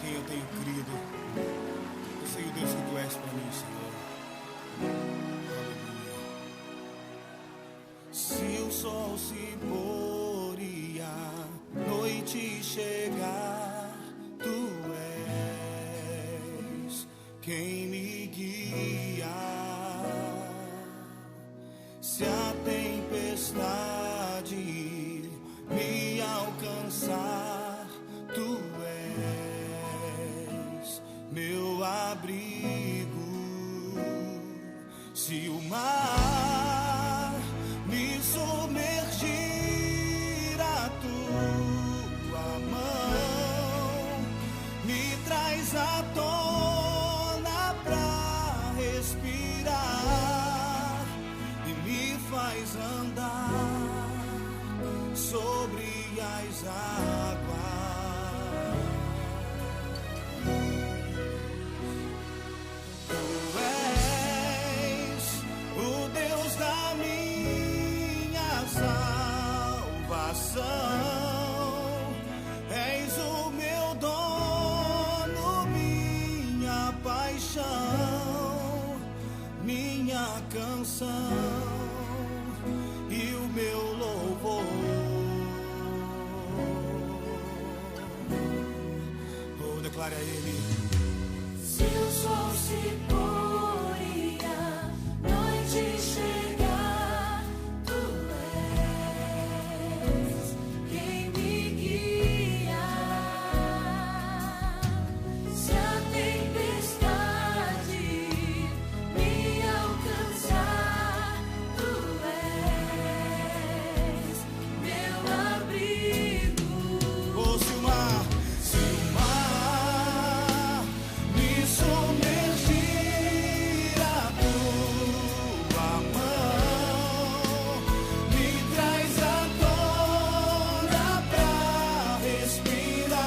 quem eu tenho crido. Eu sei o Deus que tu és para mim, Senhor. Aleluia. Se o sol se pôr e a noite chegar, tu és quem me guia. Se a tempestade me alcançar, tu és meu abrigo. Se o mar me submergir, a tua mão me traz à tona pra respirar e me faz andar sobre as águas. Tu és o Deus da minha salvação, és o meu dono, minha paixão, minha canção e o meu louvor. Oh, declare a Ele. Se o sol se pôr e a noite chegar, tu és quem me guia. Se a tempestade me alcançar, tu és meu abrigo. Oh, se o mar me submergir, a tua mão me traz à tona pra respirar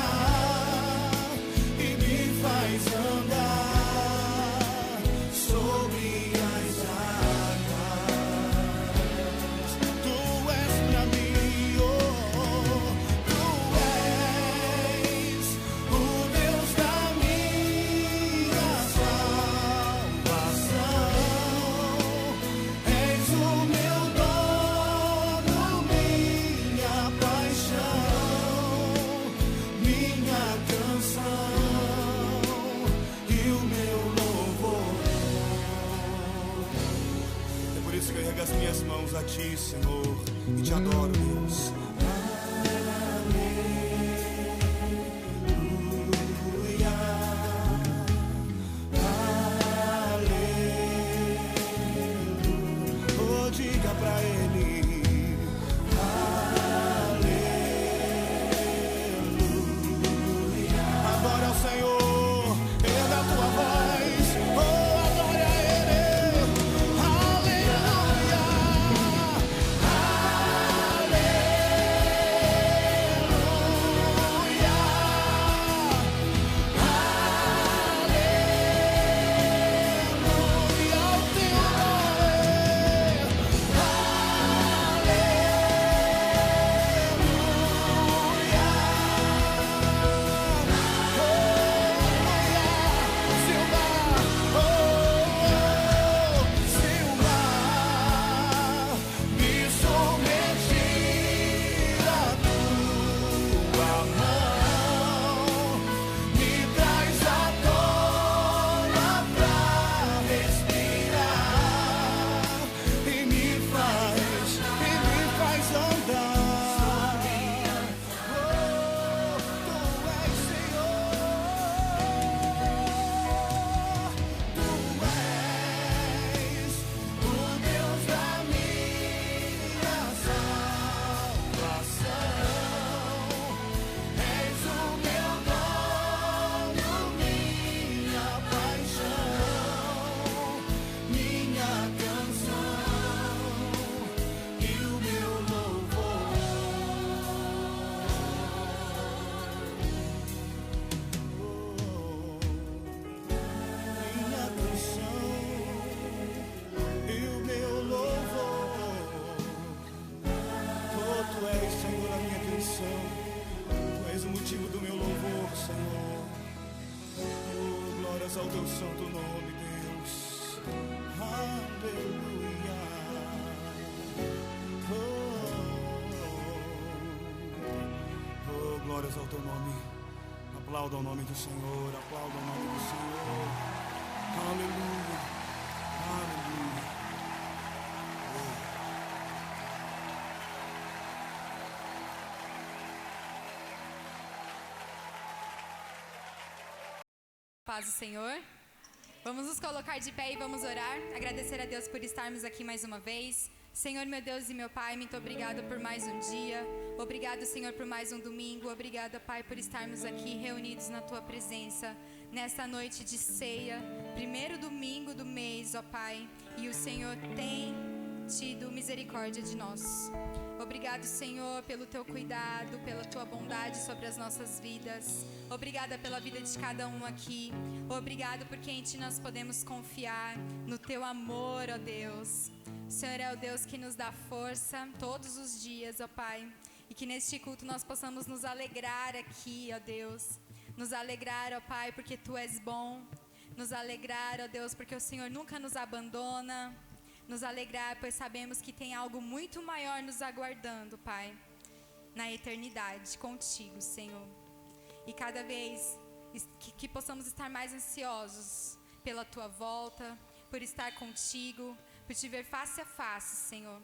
e me faz andar sobre as águas. Tu és pra mim, oh, tu és o Deus da minha salvação, és o meu dono, minha paixão, minha canção e o meu louvor. É por isso que eu ergo as minhas mãos a Ti, Senhor, e Te adoro, Deus. Aleluia, aleluia. Oh, diga pra Ele. Aleluia. Adora ao Senhor, erga a tua voz. Oh, adore a Ele. Aleluia, aleluia. Glórias ao teu santo nome, Deus. Aleluia. Oh, glórias ao teu nome. Aplauda o nome do Senhor. Aplauda o nome do Senhor. Aleluia. Aleluia. Paz do Senhor. Vamos nos colocar de pé e vamos orar. Agradecer a Deus por estarmos aqui mais uma vez. Senhor, meu Deus e meu Pai, muito obrigado por mais um dia. Obrigado, Senhor, por mais um domingo. Obrigada, Pai, por estarmos aqui reunidos na Tua presença. Nesta noite de ceia, primeiro domingo do mês, ó Pai. E o Senhor tem tido misericórdia de nós. Obrigado, Senhor, pelo Teu cuidado, pela Tua bondade sobre as nossas vidas. Obrigada pela vida de cada um aqui. Obrigado porque em Ti nós podemos confiar no Teu amor, ó Deus. O Senhor é o Deus que nos dá força todos os dias, ó Pai. E que neste culto nós possamos nos alegrar aqui, ó Deus. Nos alegrar, ó Pai, porque Tu és bom. Nos alegrar, ó Deus, porque o Senhor nunca nos abandona. Nos alegrar, pois sabemos que tem algo muito maior nos aguardando, Pai, na eternidade contigo, Senhor. E cada vez que possamos estar mais ansiosos pela Tua volta, por estar contigo, por Te ver face a face, Senhor.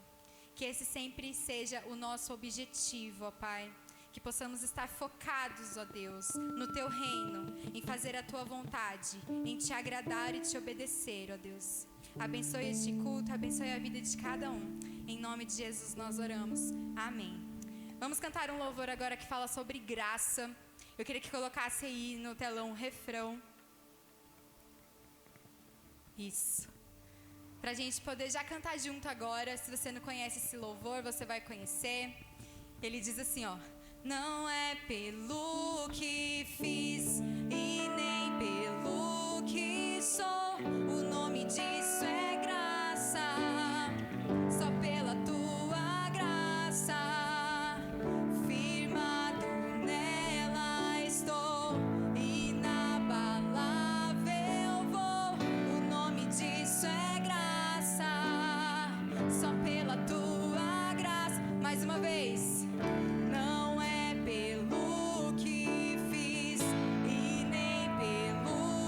Que esse sempre seja o nosso objetivo, ó Pai. Que possamos estar focados, ó Deus, no Teu reino, em fazer a Tua vontade, em Te agradar e Te obedecer, ó Deus. Abençoe este culto, abençoe a vida de cada um. Em nome de Jesus nós oramos. Amém. Vamos cantar um louvor agora que fala sobre graça. Eu queria que colocasse aí no telão um refrão. Isso. Pra gente poder já cantar junto agora. Se você não conhece esse louvor, você vai conhecer. Ele diz assim, ó. Não é pelo que fiz e nem pelo que sou, o nome disso é graça, só pela Tua graça, firmado nela estou, inabalável vou, o nome disso é graça, só pela Tua graça. Mais uma vez. Não é pelo que fiz e nem pelo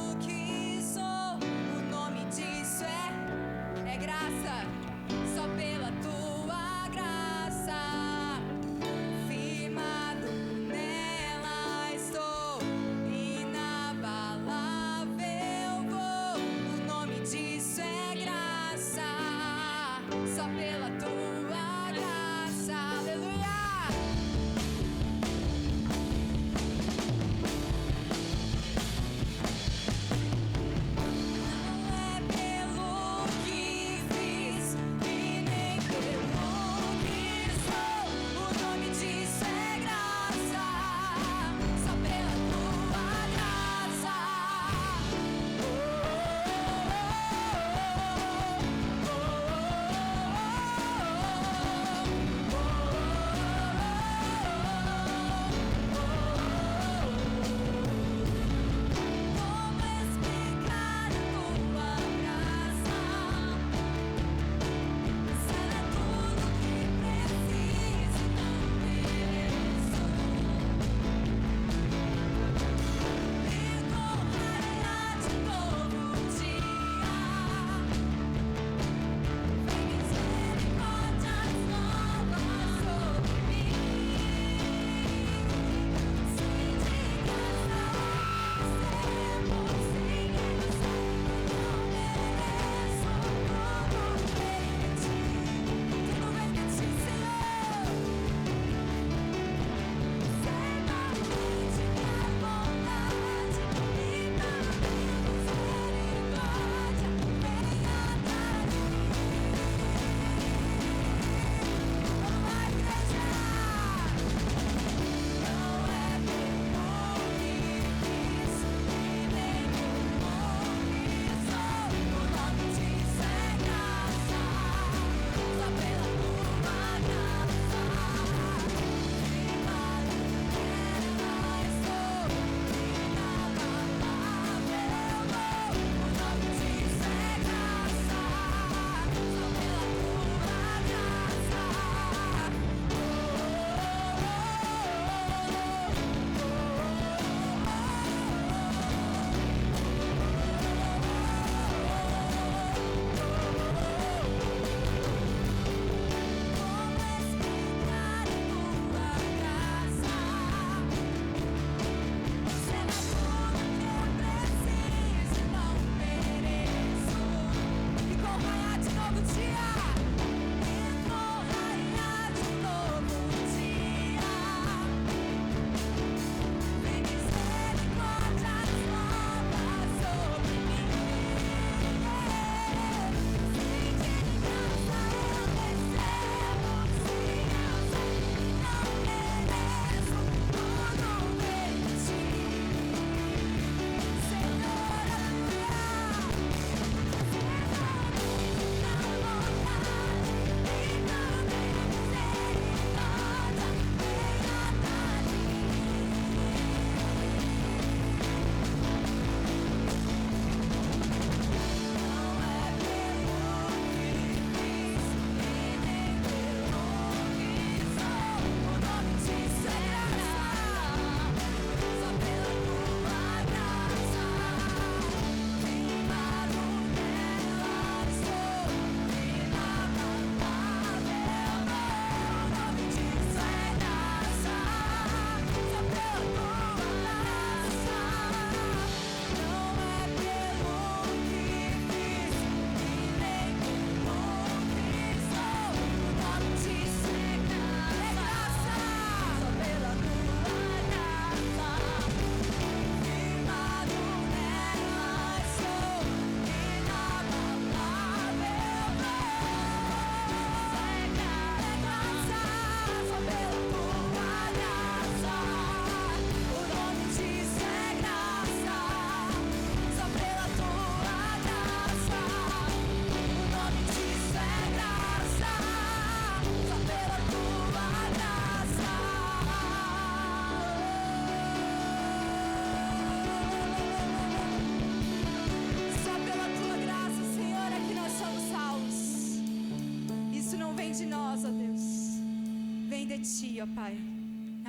Ti, ó Pai.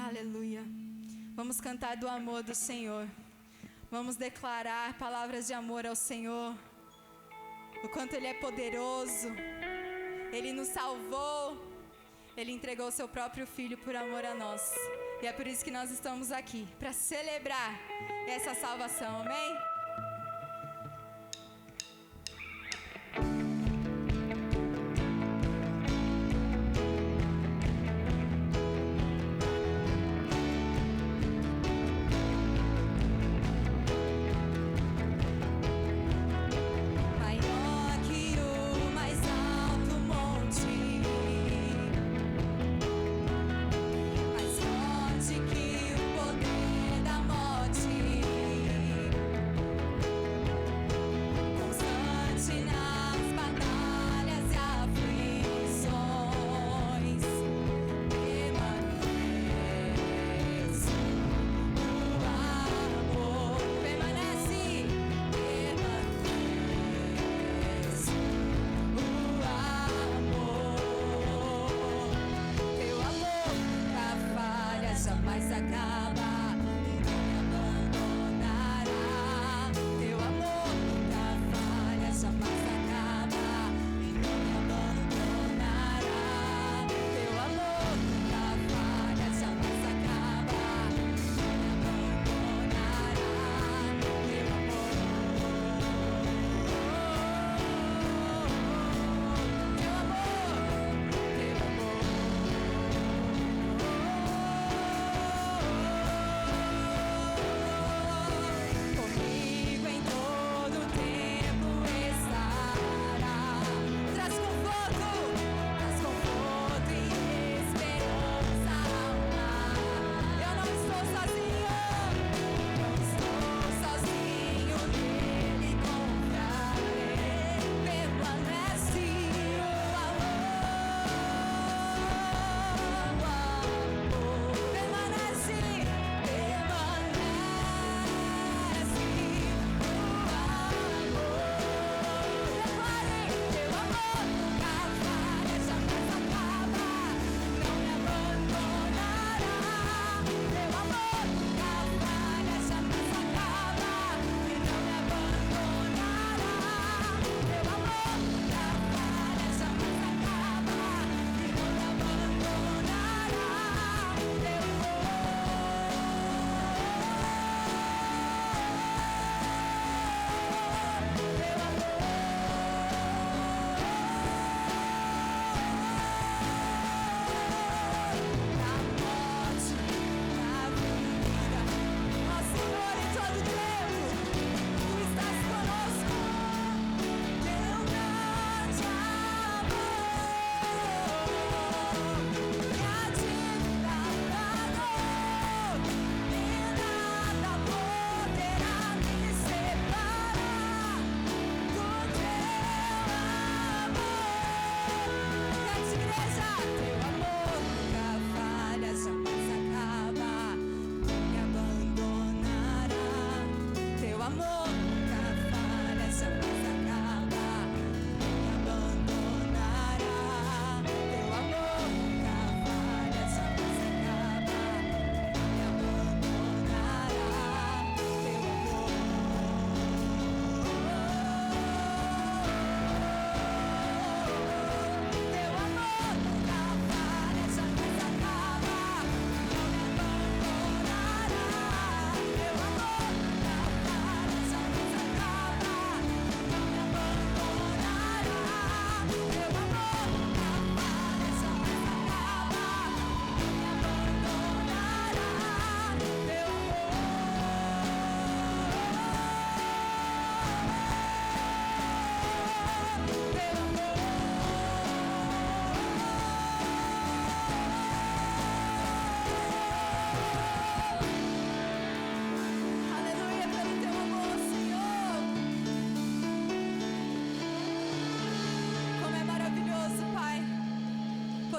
Aleluia. Vamos cantar do amor do Senhor. Vamos declarar palavras de amor ao Senhor. O quanto Ele é poderoso. Ele nos salvou. Ele entregou seu próprio Filho por amor a nós. E é por isso que nós estamos aqui, para celebrar essa salvação, amém?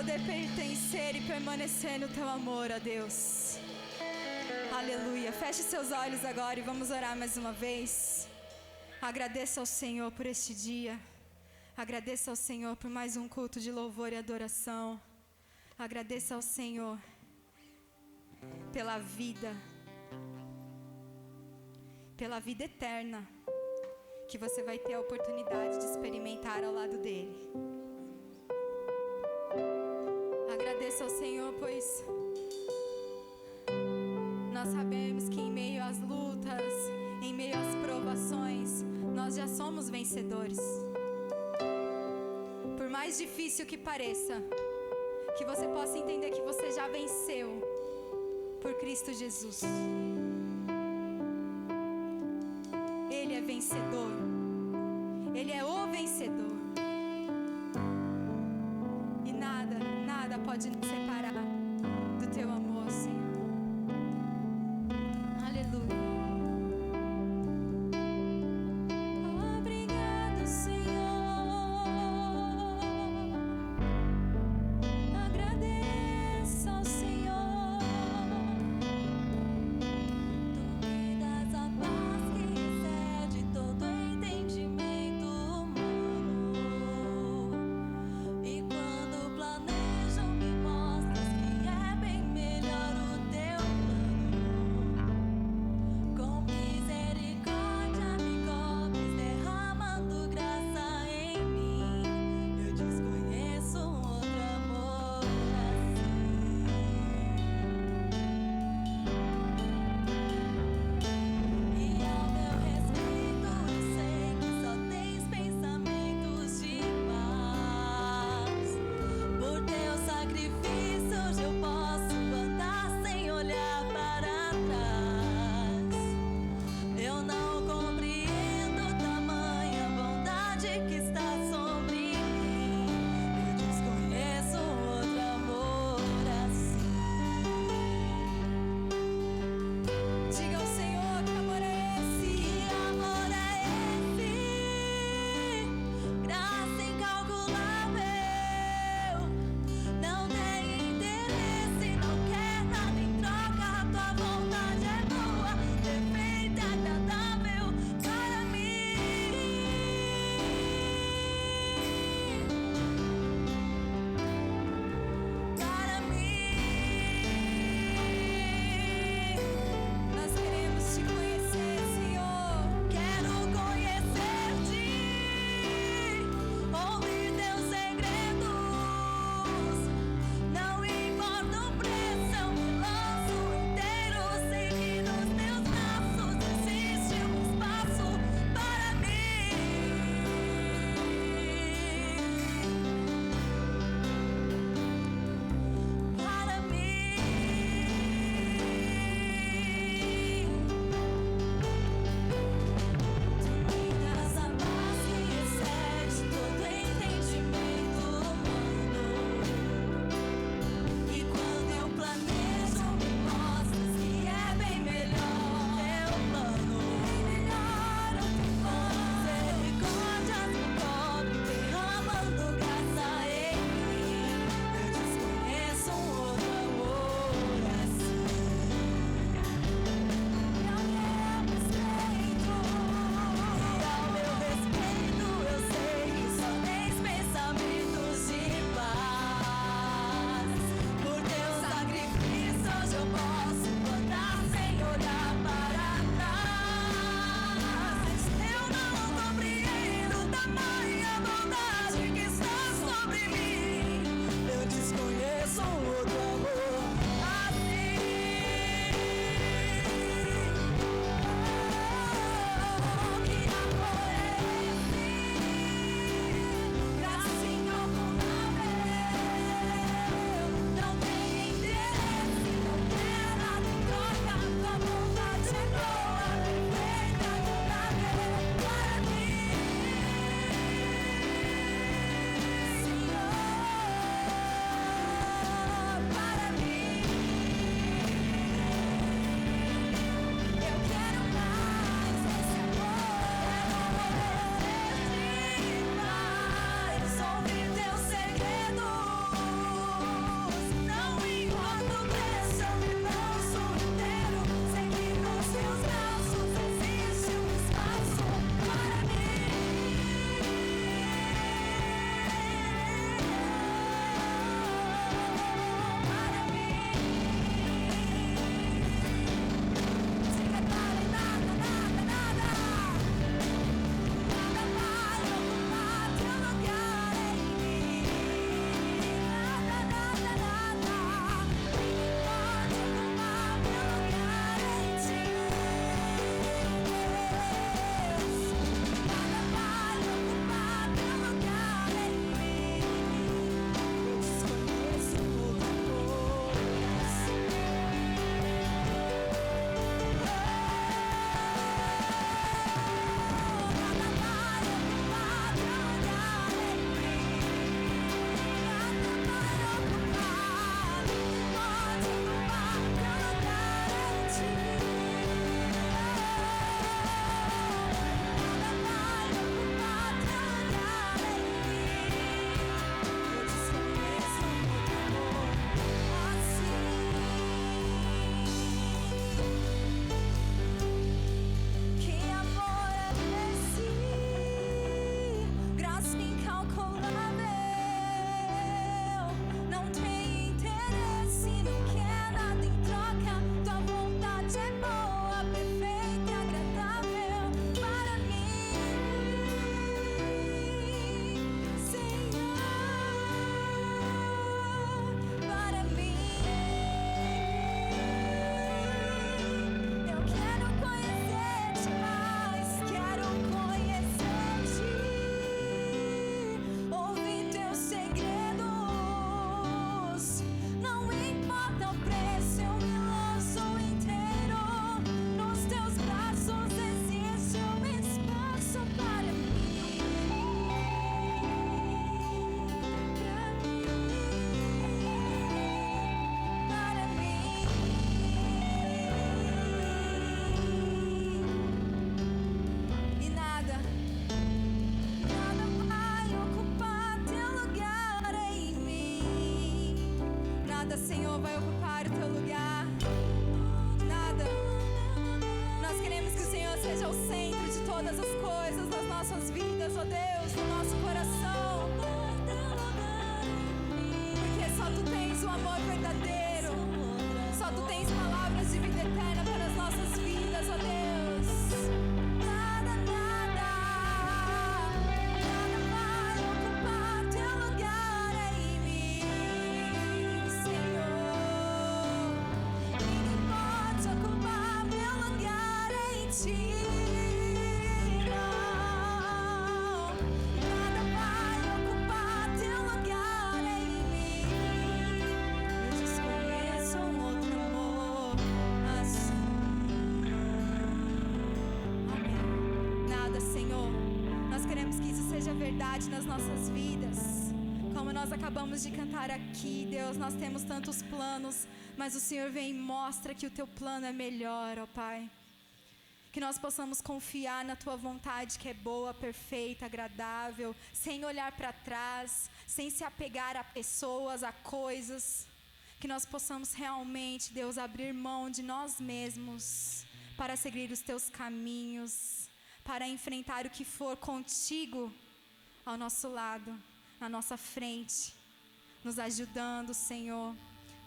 poder pertencer e permanecer no teu amor, ó Deus. Aleluia. Feche seus olhos agora e vamos orar mais uma vez. Agradeça ao Senhor por este dia. Agradeça ao Senhor por mais um culto de louvor e adoração. Agradeça ao Senhor pela vida eterna que você vai ter a oportunidade de experimentar ao lado dele. Agradeço ao Senhor, pois nós sabemos que em meio às lutas, em meio às provações, nós já somos vencedores. Por mais difícil que pareça, que você possa entender que você já venceu por Cristo Jesus. Ele é vencedor. Ele é o vencedor. E nada pode nos separar do teu amor, Senhor. Aleluia. Obrigado, Senhor. Agradeça ao Senhor. Nada, Senhor, vai ocupar o teu lugar. Nada. Nós queremos que o Senhor seja o centro de todas as coisas das nossas vidas, ó Deus, do nosso coração. Porque só Tu tens o amor verdadeiro. Só Tu tens palavras de vida eterna para as nossas vidas, ó Deus. Nada, nada, nada vai ocupar Teu lugar em mim, Senhor. Ninguém pode ocupar meu lugar em Ti. Nada vai ocupar Teu lugar em mim. Eu desconheço outro amor assim. Amém. Nada, Senhor. Nós queremos que isso seja verdade nas nossas vidas. Como nós acabamos de cantar aqui, Deus, nós temos tantos planos, mas o Senhor vem e mostra que o Teu plano é melhor, ó Pai. Que nós possamos confiar na Tua vontade, que é boa, perfeita, agradável, sem olhar para trás, sem se apegar a pessoas, a coisas. Que nós possamos realmente, Deus, abrir mão de nós mesmos para seguir os Teus caminhos, para enfrentar o que for contigo ao nosso lado, na nossa frente, nos ajudando, Senhor.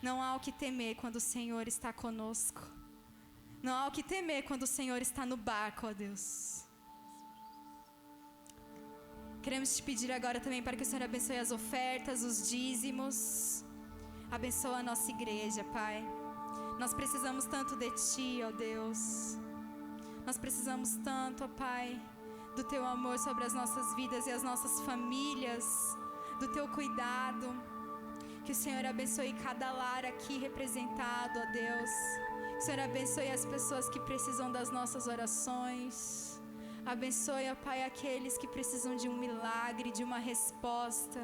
Não há o que temer quando o Senhor está conosco. Não há o que temer quando o Senhor está no barco, ó Deus. Queremos te pedir agora também para que o Senhor abençoe as ofertas, os dízimos. Abençoa a nossa igreja, Pai. Nós precisamos tanto de Ti, ó Deus. Nós precisamos tanto, ó Pai, do Teu amor sobre as nossas vidas e as nossas famílias, do Teu cuidado. Que o Senhor abençoe cada lar aqui representado, ó Deus. Que o Senhor abençoe as pessoas que precisam das nossas orações. Abençoe, ó Pai, aqueles que precisam de um milagre, de uma resposta.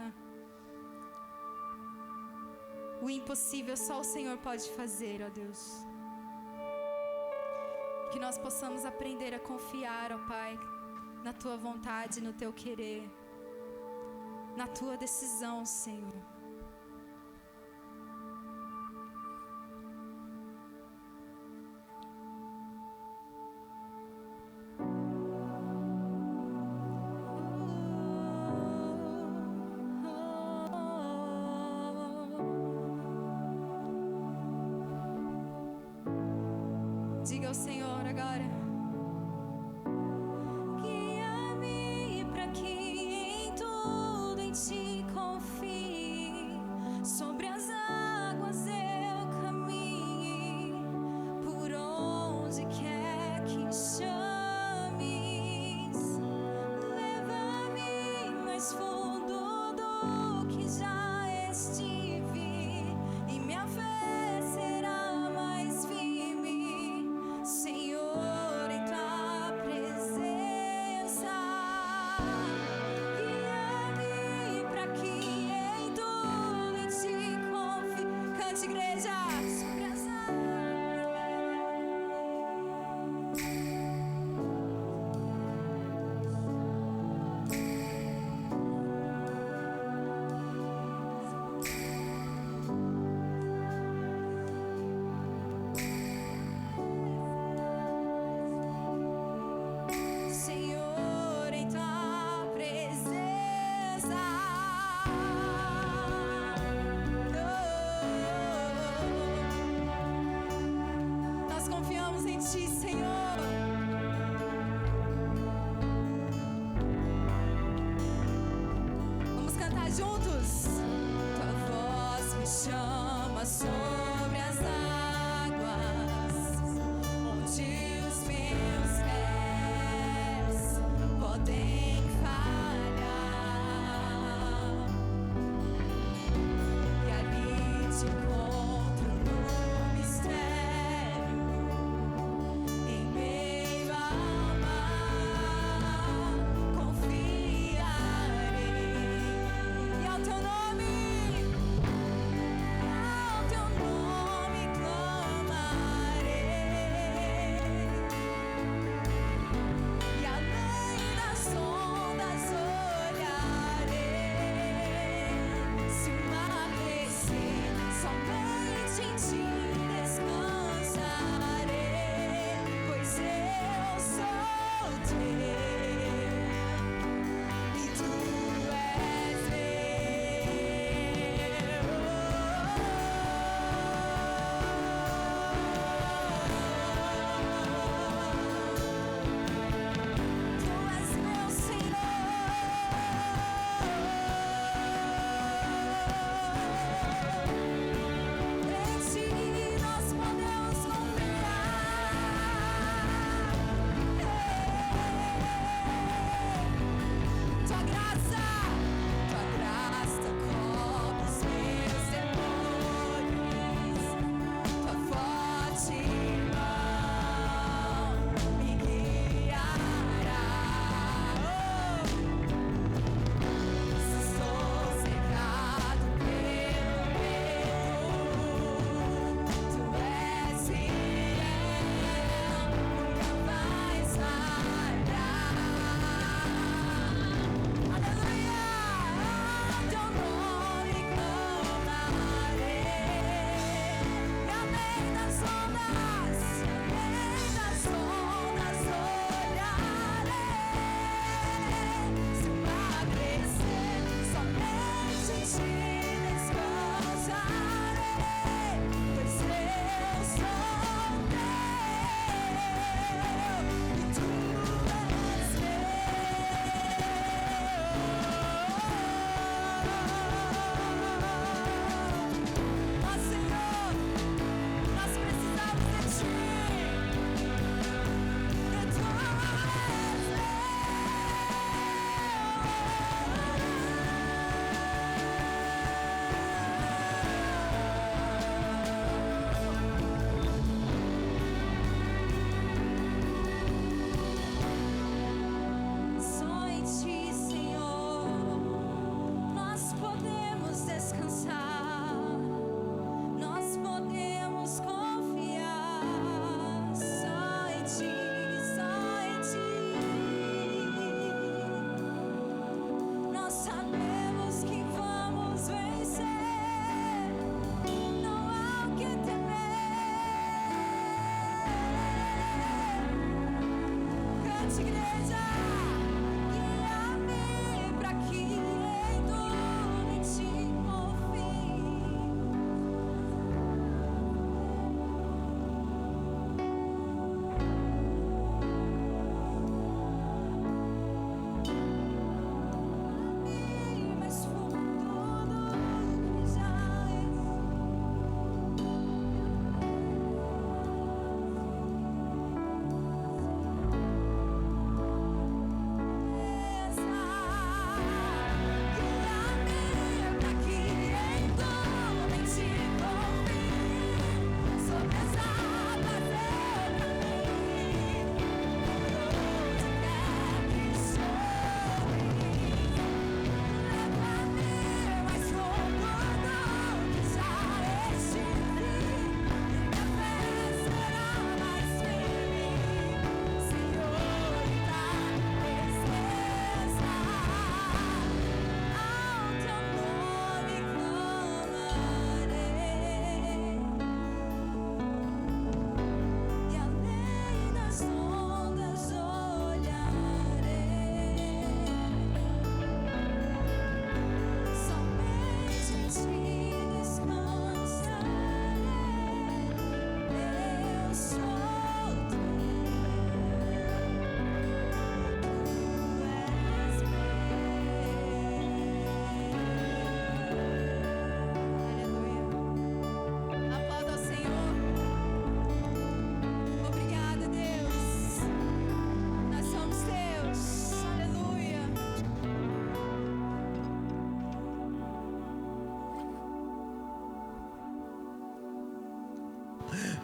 O impossível só o Senhor pode fazer, ó Deus. Que nós possamos aprender a confiar, ó Pai, na Tua vontade, no Teu querer, na Tua decisão, Senhor. Diga ao Senhor agora. Guia-me para que em tudo em Ti confie. Sobre as águas eu caminhe, por onde quer que chames. Leva-me mais fundo do que já estive, e minha fé será mais firme, Senhor, em Tua presença. Guia-me para que em tudo em Ti confie. Cante, igreja. Sobre as Senhor, em Tua presença. Nós confiamos em Ti, Senhor. Vamos cantar juntos. Tua voz me chama sobre as águas, onde os meus pés podem falhar, e ali Te encontro no mistério, em meio ao mar, confiarei, e ao Teu nome.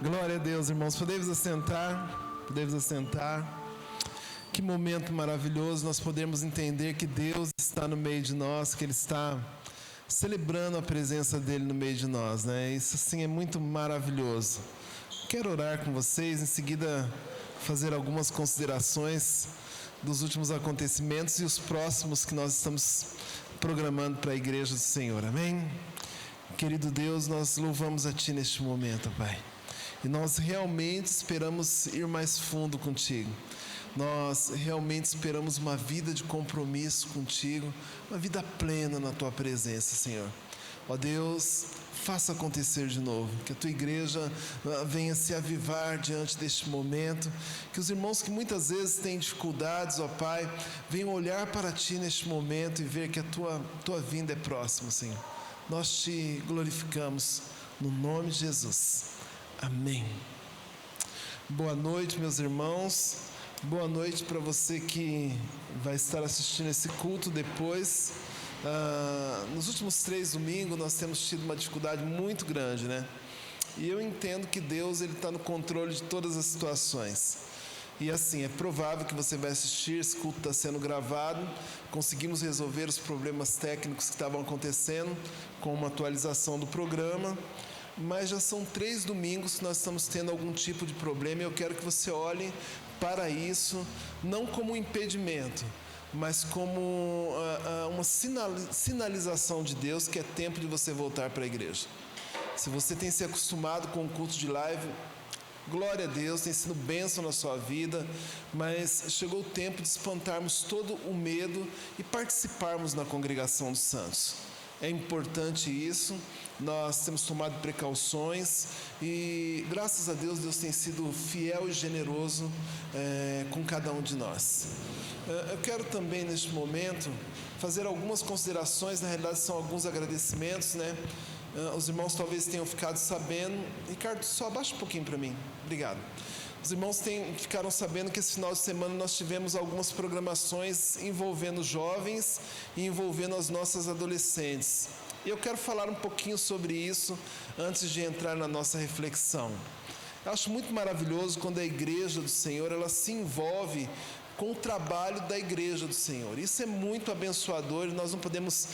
Glória a Deus, irmãos. Podemos assentar? Podemos assentar. Que momento maravilhoso nós podemos entender que Deus está no meio de nós, que Ele está celebrando a presença dEle no meio de nós, né? Isso, assim, é muito maravilhoso. Quero orar com vocês, em seguida fazer algumas considerações dos últimos acontecimentos e os próximos que nós estamos programando para a Igreja do Senhor. Amém? Querido Deus, nós louvamos a Ti neste momento, Pai. E nós realmente esperamos ir mais fundo contigo. Nós realmente esperamos uma vida de compromisso contigo, uma vida plena na Tua presença, Senhor. Ó Deus, faça acontecer de novo, que a Tua igreja venha se avivar diante deste momento, que os irmãos que muitas vezes têm dificuldades, ó Pai, venham olhar para Ti neste momento e ver que a Tua vinda é próxima, Senhor. Nós Te glorificamos no nome de Jesus. Amém. Boa noite, meus irmãos. Boa noite para você que vai estar assistindo esse culto depois. Nos últimos 3 domingos nós temos tido uma dificuldade muito grande, né? E eu entendo que Deus está no controle de todas as situações. E assim, é provável que você vai assistir, esse culto está sendo gravado. Conseguimos resolver os problemas técnicos que estavam acontecendo com uma atualização do programa. Mas já são 3 domingos que nós estamos tendo algum tipo de problema e eu quero que você olhe para isso, não como um impedimento, mas como uma sinalização de Deus que é tempo de você voltar para a igreja. Se você tem se acostumado com o culto de live, glória a Deus, tem sido bênção na sua vida, mas chegou o tempo de espantarmos todo o medo e participarmos na congregação dos santos. É importante isso, nós temos tomado precauções e graças a Deus, Deus tem sido fiel e generoso com cada um de nós. Eu quero também neste momento fazer algumas considerações, na realidade são alguns agradecimentos, né? Os irmãos talvez tenham ficado sabendo. Ricardo, só abaixa um pouquinho para mim, obrigado. Os irmãos ficaram sabendo que esse final de semana nós tivemos algumas programações envolvendo jovens e envolvendo as nossas adolescentes. E eu quero falar um pouquinho sobre isso antes de entrar na nossa reflexão. Eu acho muito maravilhoso quando a igreja do Senhor ela se envolve com o trabalho da igreja do Senhor. Isso é muito abençoador e nós não podemos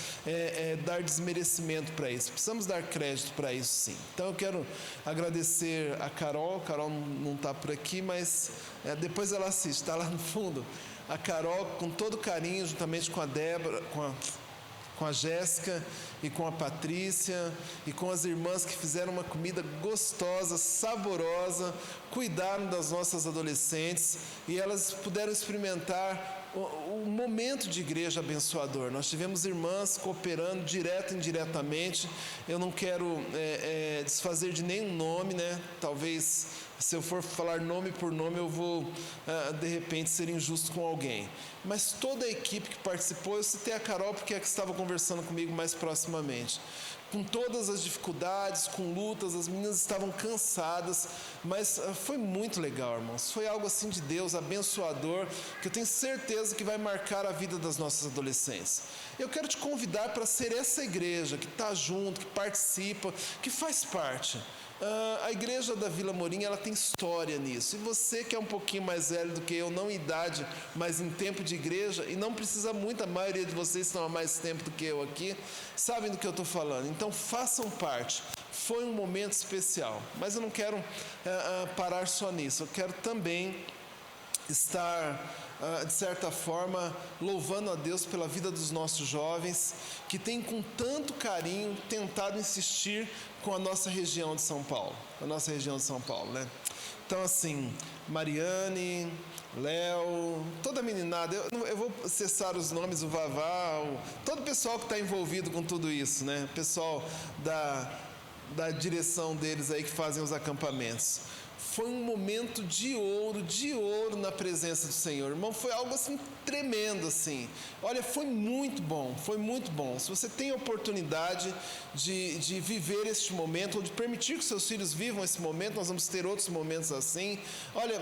dar desmerecimento para isso. Precisamos dar crédito para isso, sim. Então eu quero agradecer a Carol. Carol não está por aqui, mas depois ela assiste, está lá no fundo. A Carol, com todo carinho, juntamente com a Débora, com a Jéssica e com a Patrícia e com as irmãs que fizeram uma comida gostosa, saborosa, cuidaram das nossas adolescentes e elas puderam experimentar o momento de igreja abençoador. Nós tivemos irmãs cooperando direto e indiretamente. Eu não quero desfazer de nenhum nome, né? Talvez se eu for falar nome por nome eu vou de repente ser injusto com alguém. Mas toda a equipe que participou, eu citei a Carol porque é a que estava conversando comigo mais proximamente. Com todas as dificuldades, com lutas, as meninas estavam cansadas, mas foi muito legal, irmãos. Foi algo assim de Deus, abençoador, que eu tenho certeza que vai marcar a vida das nossas adolescentes. Eu quero te convidar para ser essa igreja que está junto, que participa, que faz parte. A igreja da Vila Morim, ela tem história nisso. E você que é um pouquinho mais velho do que eu, não em idade, mas em tempo de igreja, e não precisa muito, a maioria de vocês estão há mais tempo do que eu aqui, sabem do que eu estou falando. Então façam parte. Foi um momento especial. Mas eu não quero parar só nisso. Eu quero também estar, de certa forma, louvando a Deus pela vida dos nossos jovens, que têm com tanto carinho tentado insistir com a nossa região de São Paulo. Né? Então, assim, Mariane, Léo, toda a meninada, eu vou cessar os nomes, o Vavá, todo o pessoal que está envolvido com tudo isso, né? O pessoal da direção deles aí que fazem os acampamentos. Foi um momento de ouro na presença do Senhor. Irmão, foi algo assim tremendo, assim. Olha, foi muito bom. Se você tem a oportunidade de viver este momento, ou de permitir que seus filhos vivam esse momento, nós vamos ter outros momentos assim. Olha,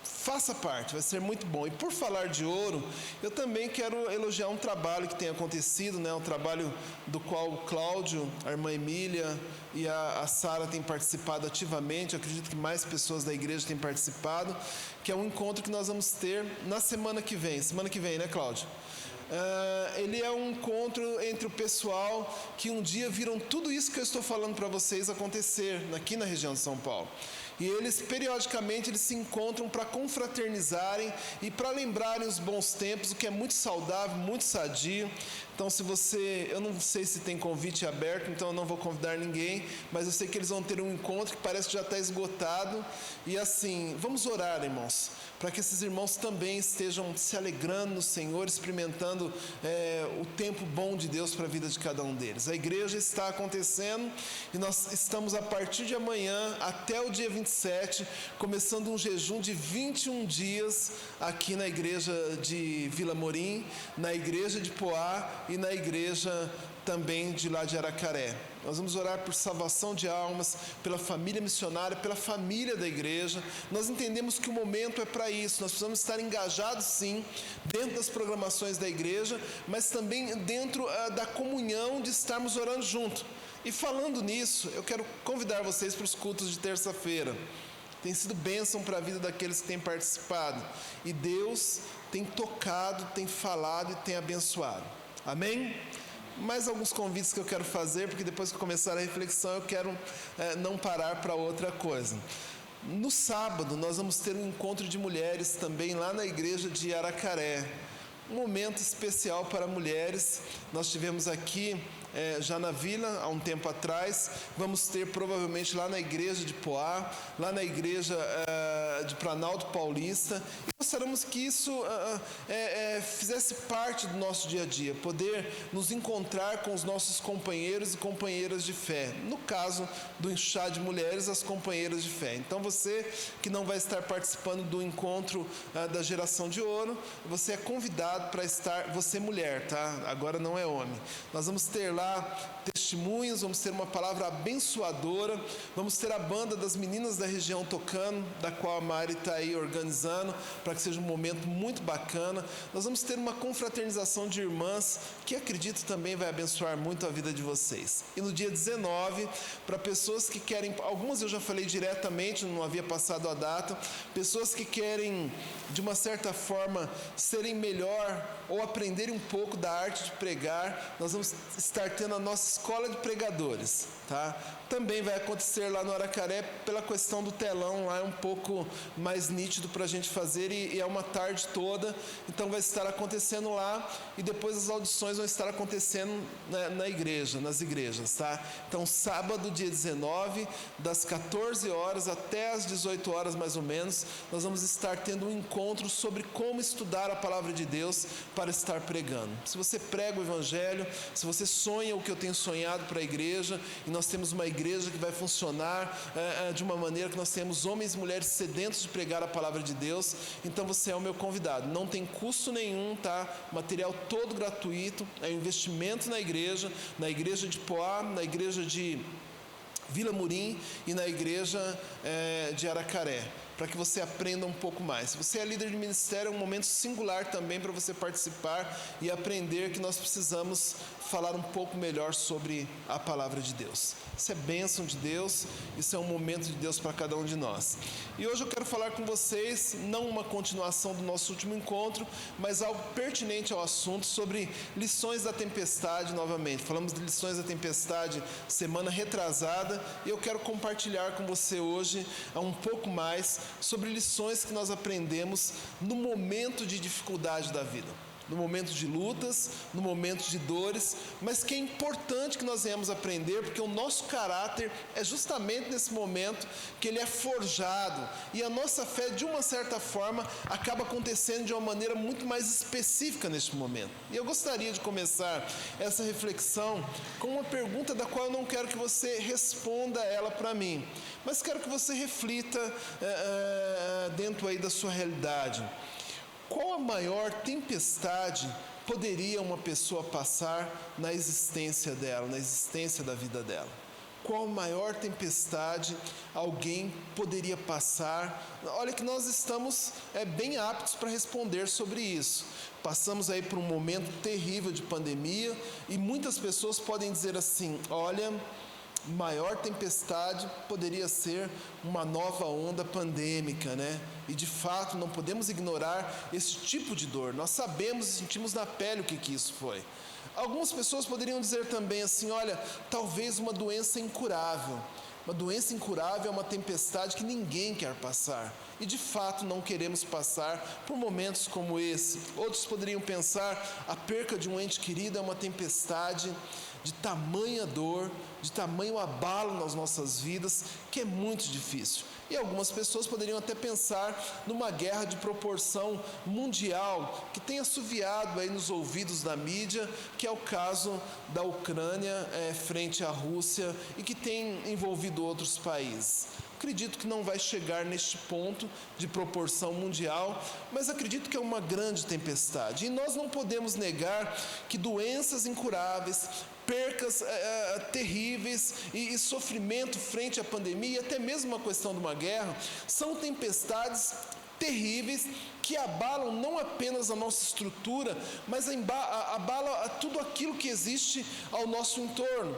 faça parte, vai ser muito bom. E por falar de ouro, eu também quero elogiar um trabalho que tem acontecido, né? Um trabalho do qual o Cláudio, a irmã Emília e a Sara têm participado ativamente. Eu acredito que mais pessoas da igreja têm participado, que é um encontro que nós vamos ter na semana que vem, né, Cláudio? Ele é um encontro entre o pessoal que um dia viram tudo isso que eu estou falando para vocês acontecer aqui na região de São Paulo. E eles, periodicamente, eles se encontram para confraternizarem e para lembrarem os bons tempos, o que é muito saudável, muito sadio. Então, eu não sei se tem convite aberto, então eu não vou convidar ninguém, mas eu sei que eles vão ter um encontro que parece que já está esgotado. E assim, vamos orar, irmãos, para que esses irmãos também estejam se alegrando no Senhor, experimentando o tempo bom de Deus para a vida de cada um deles. A igreja está acontecendo e nós estamos a partir de amanhã até o dia 27, começando um jejum de 21 dias aqui na igreja de Vila Morim, na igreja de Poá e na igreja também de lá de Aracaré. Nós vamos orar por salvação de almas, pela família missionária, pela família da igreja. Nós entendemos que o momento é para isso. Nós precisamos estar engajados, sim, dentro das programações da igreja, mas também dentro da comunhão de estarmos orando junto. E falando nisso, eu quero convidar vocês para os cultos de terça-feira. Tem sido bênção para a vida daqueles que têm participado. E Deus tem tocado, tem falado e tem abençoado. Amém? Mais alguns convites que eu quero fazer, porque depois que começar a reflexão eu quero não parar para outra coisa. No sábado nós vamos ter um encontro de mulheres também lá na igreja de Aracaré. Um momento especial para mulheres. Nós tivemos aqui já na vila há um tempo atrás. Vamos ter provavelmente lá na igreja de Poá, lá na igreja de Planalto Paulista. E gostaríamos que isso fizesse parte do nosso dia a dia, poder nos encontrar com os nossos companheiros e companheiras de fé. No caso do chá de mulheres, as companheiras de fé. Então você que não vai estar participando do encontro da geração de ouro, você é convidado para estar, você mulher, tá? Agora não é homem. Nós vamos ter lá testemunhos, vamos ter uma palavra abençoadora, vamos ter a banda das meninas da região tocando, da qual a Mari está aí organizando, para que seja um momento muito bacana. Nós vamos ter uma confraternização de irmãs, que acredito também vai abençoar muito a vida de vocês. E no dia 19, para pessoas que querem, algumas eu já falei diretamente, não havia passado a data, pessoas que querem, de uma certa forma, serem melhor ou aprenderem um pouco da arte de pregar, nós vamos estar tendo a nossa escola de pregadores, tá? Também vai acontecer lá no Aracaré, pela questão do telão, lá é um pouco mais nítido para a gente fazer e é uma tarde toda, então vai estar acontecendo lá e depois as audições vão estar acontecendo na igreja, nas igrejas, tá? Então sábado, dia 19, das 14 horas até as 18 horas mais ou menos, nós vamos estar tendo um encontro sobre como estudar a palavra de Deus para estar pregando. Se você prega o evangelho, se você sonha o que eu tenho sonhado para a igreja, e nós temos uma igreja que vai funcionar de uma maneira que nós temos homens e mulheres sedentos de pregar a palavra de Deus, então você é o meu convidado. Não tem custo nenhum, tá? Material todo gratuito, é um investimento na igreja de Poá, na igreja de Vila Morim e na igreja de Aracaré, para que você aprenda um pouco mais. Se você é líder de ministério, é um momento singular também para você participar e aprender que nós precisamos falar um pouco melhor sobre a palavra de Deus. Isso é bênção de Deus, isso é um momento de Deus para cada um de nós. E hoje eu quero falar com vocês, não uma continuação do nosso último encontro, mas algo pertinente ao assunto, sobre lições da tempestade novamente. Falamos de lições da tempestade semana retrasada, e eu quero compartilhar com você hoje um pouco mais sobre lições que nós aprendemos no momento de dificuldade da vida, no momento de lutas, no momento de dores, mas que é importante que nós venhamos aprender, porque o nosso caráter é justamente nesse momento que ele é forjado, e a nossa fé, de uma certa forma, acaba acontecendo de uma maneira muito mais específica neste momento. E eu gostaria de começar essa reflexão com uma pergunta da qual eu não quero que você responda ela para mim, mas quero que você reflita dentro aí da sua realidade. Qual a maior tempestade poderia uma pessoa passar na existência dela, na existência da vida dela? qual maior tempestade alguém poderia passar? Olha que nós estamos bem aptos para responder sobre isso. Passamos aí por um momento terrível de pandemia e muitas pessoas podem dizer assim: olha, maior tempestade poderia ser uma nova onda pandêmica, né? E de fato não podemos ignorar esse tipo de dor. Nós sabemos e sentimos na pele o que isso foi. Algumas pessoas poderiam dizer também assim: olha, talvez uma doença incurável. Uma doença incurável é uma tempestade que ninguém quer passar. E de fato não queremos passar por momentos como esse. Outros poderiam pensar: a perca de um ente querido é uma tempestade de tamanha dor, de tamanho abalo nas nossas vidas, que é muito difícil. E algumas pessoas poderiam até pensar numa guerra de proporção mundial, que tem assoviado aí nos ouvidos da mídia, que é o caso da Ucrânia frente à Rússia e que tem envolvido outros países. Acredito que não vai chegar neste ponto de proporção mundial, mas acredito que é uma grande tempestade. E nós não podemos negar que doenças incuráveis, percas terríveis e sofrimento frente à pandemia, e até mesmo a questão de uma guerra, são tempestades terríveis que abalam não apenas a nossa estrutura, mas abala tudo aquilo que existe ao nosso entorno.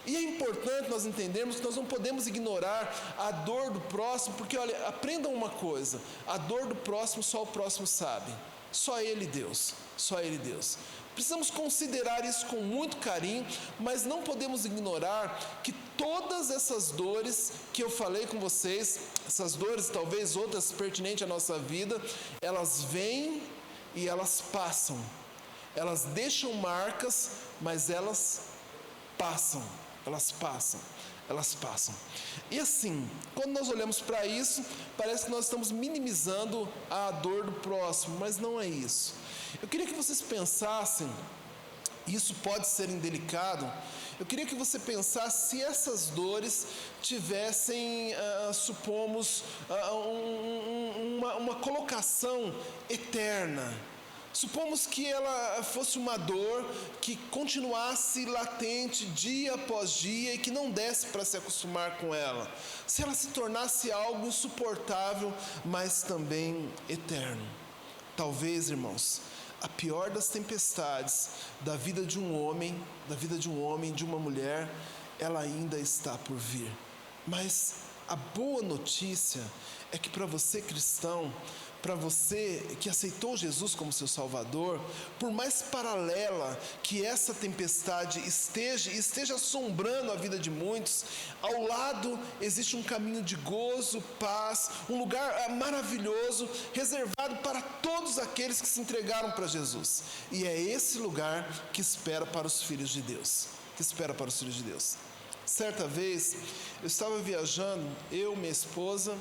E é importante nós entendermos que nós não podemos ignorar a dor do próximo, porque, olha, aprendam uma coisa: a dor do próximo só o próximo sabe, só Ele Deus, só Ele Deus. Precisamos considerar isso com muito carinho, mas não podemos ignorar que todas essas dores que eu falei com vocês, essas dores, talvez outras pertinentes à nossa vida, elas vêm e elas passam. Elas deixam marcas, mas elas passam. Elas passam. Elas passam. E assim, quando nós olhamos para isso, parece que nós estamos minimizando a dor do próximo, mas não é isso. Eu queria que vocês pensassem, isso pode ser indelicado, eu queria que você pensasse se essas dores tivessem, supomos, uma colocação eterna. Supomos que ela fosse uma dor que continuasse latente dia após dia e que não desse para se acostumar com ela. Se ela se tornasse algo insuportável, mas também eterno. Talvez, irmãos, a pior das tempestades da vida de um homem, de uma mulher, ela ainda está por vir. Mas a boa notícia é que para você cristão, para você que aceitou Jesus como seu Salvador, por mais paralela que essa tempestade esteja assombrando a vida de muitos, ao lado existe um caminho de gozo, paz, um lugar maravilhoso, reservado para todos aqueles que se entregaram para Jesus. E é esse lugar que espera para os filhos de Deus. Certa vez, eu estava viajando, eu, minha esposa,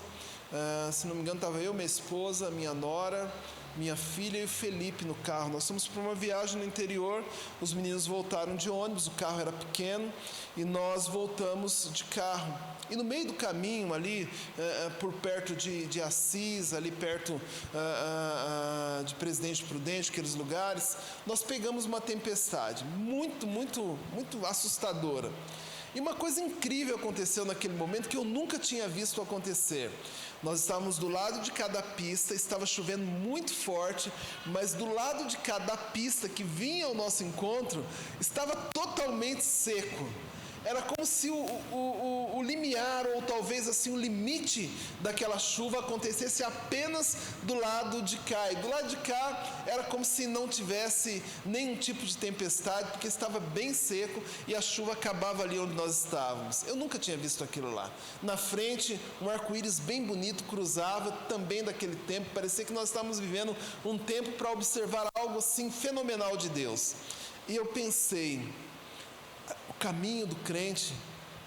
se não me engano, estava eu, minha esposa, minha nora, minha filha e o Felipe no carro. Nós fomos para uma viagem no interior, os meninos voltaram de ônibus, o carro era pequeno e nós voltamos de carro. E no meio do caminho ali, por perto de Assis, ali perto de Presidente Prudente, aqueles lugares, nós pegamos uma tempestade muito, muito, muito assustadora. E uma coisa incrível aconteceu naquele momento que eu nunca tinha visto acontecer. Nós estávamos do lado de cada pista, estava chovendo muito forte, mas do lado de cada pista que vinha ao nosso encontro, estava totalmente seco. Era como se o limiar, ou talvez assim o limite daquela chuva acontecesse apenas do lado de cá. E do lado de cá era como se não tivesse nenhum tipo de tempestade, porque estava bem seco e a chuva acabava ali onde nós estávamos. Eu nunca tinha visto aquilo lá. Na frente, um arco-íris bem bonito cruzava, também daquele tempo. Parecia que nós estávamos vivendo um tempo para observar algo assim fenomenal de Deus. E eu pensei, o caminho do crente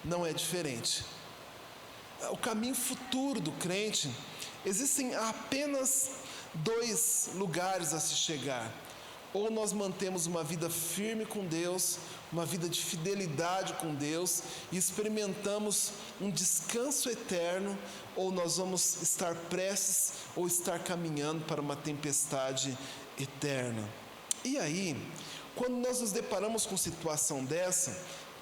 não é diferente. O caminho futuro do crente, existem apenas 2 lugares a se chegar. Ou nós mantemos uma vida firme com Deus, uma vida de fidelidade com Deus e experimentamos um descanso eterno, ou nós vamos estar prestes ou estar caminhando para uma tempestade eterna. E aí, quando nós nos deparamos com situação dessa,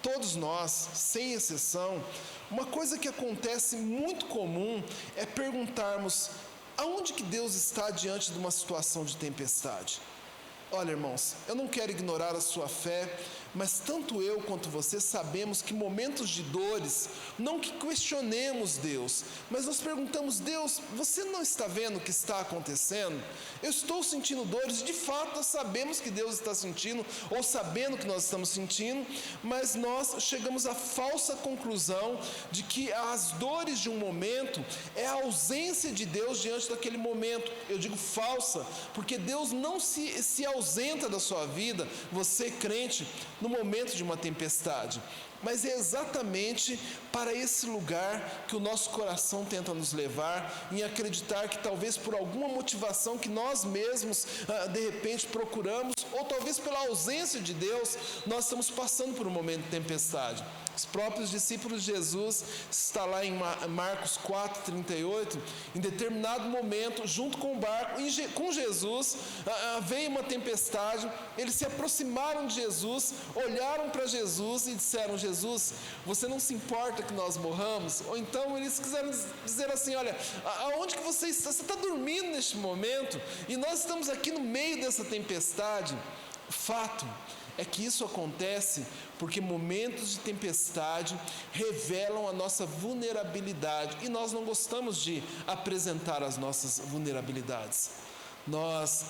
todos nós, sem exceção, uma coisa que acontece muito comum é perguntarmos: aonde que Deus está diante de uma situação de tempestade? Olha, irmãos, eu não quero ignorar a sua fé, mas tanto eu quanto você sabemos que momentos de dores, não que questionemos Deus, mas nós perguntamos: Deus, você não está vendo o que está acontecendo? Eu estou sentindo dores, de fato nós sabemos que Deus está sentindo, ou sabendo que nós estamos sentindo, mas nós chegamos à falsa conclusão de que as dores de um momento é a ausência de Deus diante daquele momento. Eu digo falsa, porque Deus não se ausenta da sua vida, você crente, no momento de uma tempestade, mas é exatamente para esse lugar que o nosso coração tenta nos levar, em acreditar que talvez por alguma motivação que nós mesmos de repente procuramos, ou talvez pela ausência de Deus, nós estamos passando por um momento de tempestade. Os próprios discípulos de Jesus, está lá em Marcos 4:38, em determinado momento, junto com o barco, com Jesus, veio uma tempestade, eles se aproximaram de Jesus, olharam para Jesus e disseram: Jesus, você não se importa que nós morramos? Ou então eles quiseram dizer assim: olha, aonde que você está? Você está dormindo neste momento e nós estamos aqui no meio dessa tempestade. O fato é que isso acontece porque momentos de tempestade revelam a nossa vulnerabilidade e nós não gostamos de apresentar as nossas vulnerabilidades. Nós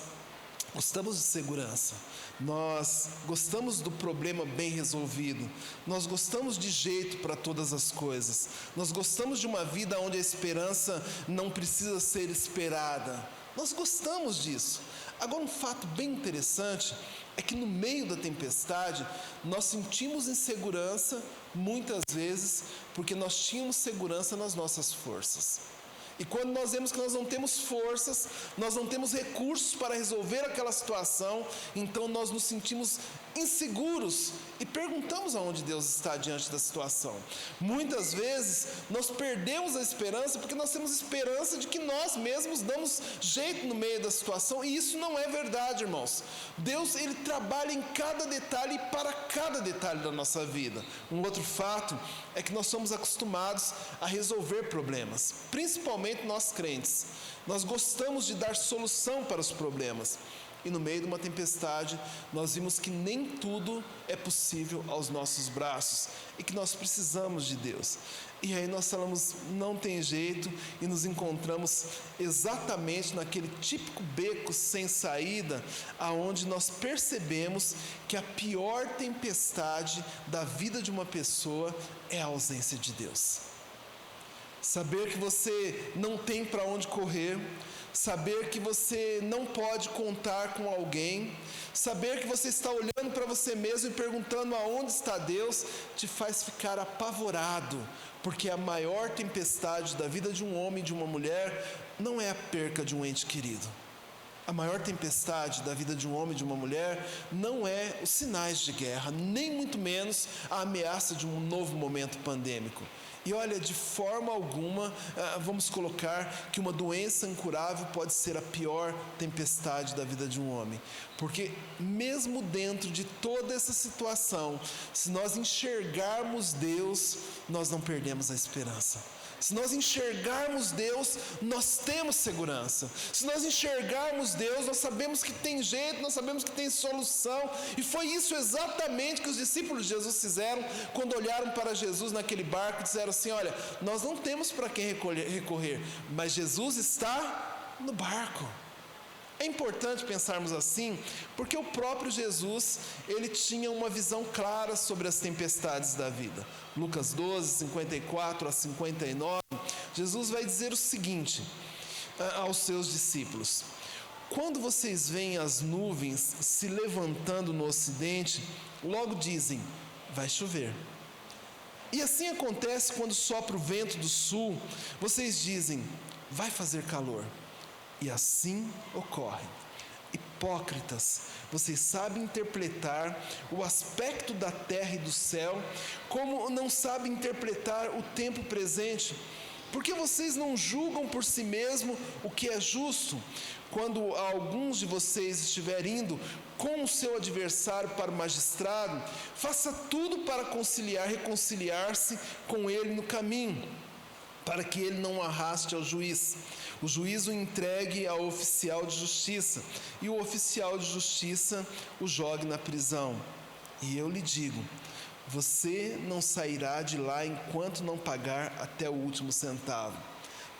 gostamos de segurança, nós gostamos do problema bem resolvido, nós gostamos de jeito para todas as coisas, nós gostamos de uma vida onde a esperança não precisa ser esperada, nós gostamos disso. Agora, um fato bem interessante é que no meio da tempestade nós sentimos insegurança muitas vezes porque nós tínhamos segurança nas nossas forças. E quando nós vemos que nós não temos forças, nós não temos recursos para resolver aquela situação, então nós nos sentimos inseguros e perguntamos aonde Deus está diante da situação. Muitas vezes nós perdemos a esperança porque nós temos esperança de que nós mesmos damos jeito no meio da situação, e isso não é verdade, irmãos. Deus, Ele trabalha em cada detalhe e para cada detalhe da nossa vida. Um outro fato é que nós somos acostumados a resolver problemas, principalmente nós crentes. Nós gostamos de dar solução para os problemas. E no meio de uma tempestade, nós vimos que nem tudo é possível aos nossos braços e que nós precisamos de Deus. E aí nós falamos: não tem jeito, e nos encontramos exatamente naquele típico beco sem saída, aonde nós percebemos que a pior tempestade da vida de uma pessoa é a ausência de Deus. Saber que você não tem para onde correr, saber que você não pode contar com alguém, saber que você está olhando para você mesmo e perguntando aonde está Deus, te faz ficar apavorado, porque a maior tempestade da vida de um homem e de uma mulher não é a perca de um ente querido. A maior tempestade da vida de um homem e de uma mulher não é os sinais de guerra, nem muito menos a ameaça de um novo momento pandêmico. E olha, de forma alguma vamos colocar que uma doença incurável pode ser a pior tempestade da vida de um homem. Porque mesmo dentro de toda essa situação, se nós enxergarmos Deus, nós não perdemos a esperança. Se nós enxergarmos Deus, nós temos segurança. Se nós enxergarmos Deus, nós sabemos que tem jeito, nós sabemos que tem solução. E foi isso exatamente que os discípulos de Jesus fizeram quando olharam para Jesus naquele barco e disseram assim: olha, nós não temos para quem recorrer, mas Jesus está no barco. É importante pensarmos assim, porque o próprio Jesus, ele tinha uma visão clara sobre as tempestades da vida. Lucas 12, 54 a 59, Jesus vai dizer o seguinte aos seus discípulos: quando vocês veem as nuvens se levantando no ocidente, logo dizem: vai chover. E assim acontece quando sopra o vento do sul, vocês dizem: vai fazer calor. E assim ocorre. Hipócritas, vocês sabem interpretar o aspecto da terra e do céu, como não sabem interpretar o tempo presente. Porque vocês não julgam por si mesmos o que é justo? Quando alguns de vocês estiver indo com o seu adversário para o magistrado, faça tudo para reconciliar-se com ele no caminho, para que ele não o arraste ao juiz. O juiz o entregue ao oficial de justiça, e o oficial de justiça o jogue na prisão. E eu lhe digo, você não sairá de lá enquanto não pagar até o último centavo.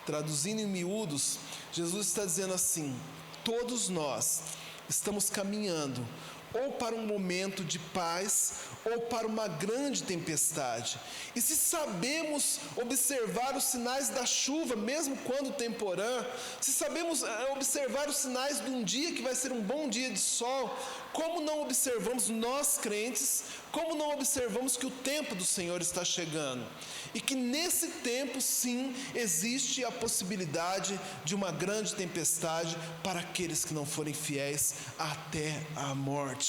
Traduzindo em miúdos, Jesus está dizendo assim: todos nós estamos caminhando ou para um momento de paz ou para uma grande tempestade. E se sabemos observar os sinais da chuva, mesmo quando temporã, se sabemos observar os sinais de um dia que vai ser um bom dia de sol, como não observamos nós crentes, como não observamos que o tempo do Senhor está chegando? E que nesse tempo, sim, existe a possibilidade de uma grande tempestade para aqueles que não forem fiéis até a morte.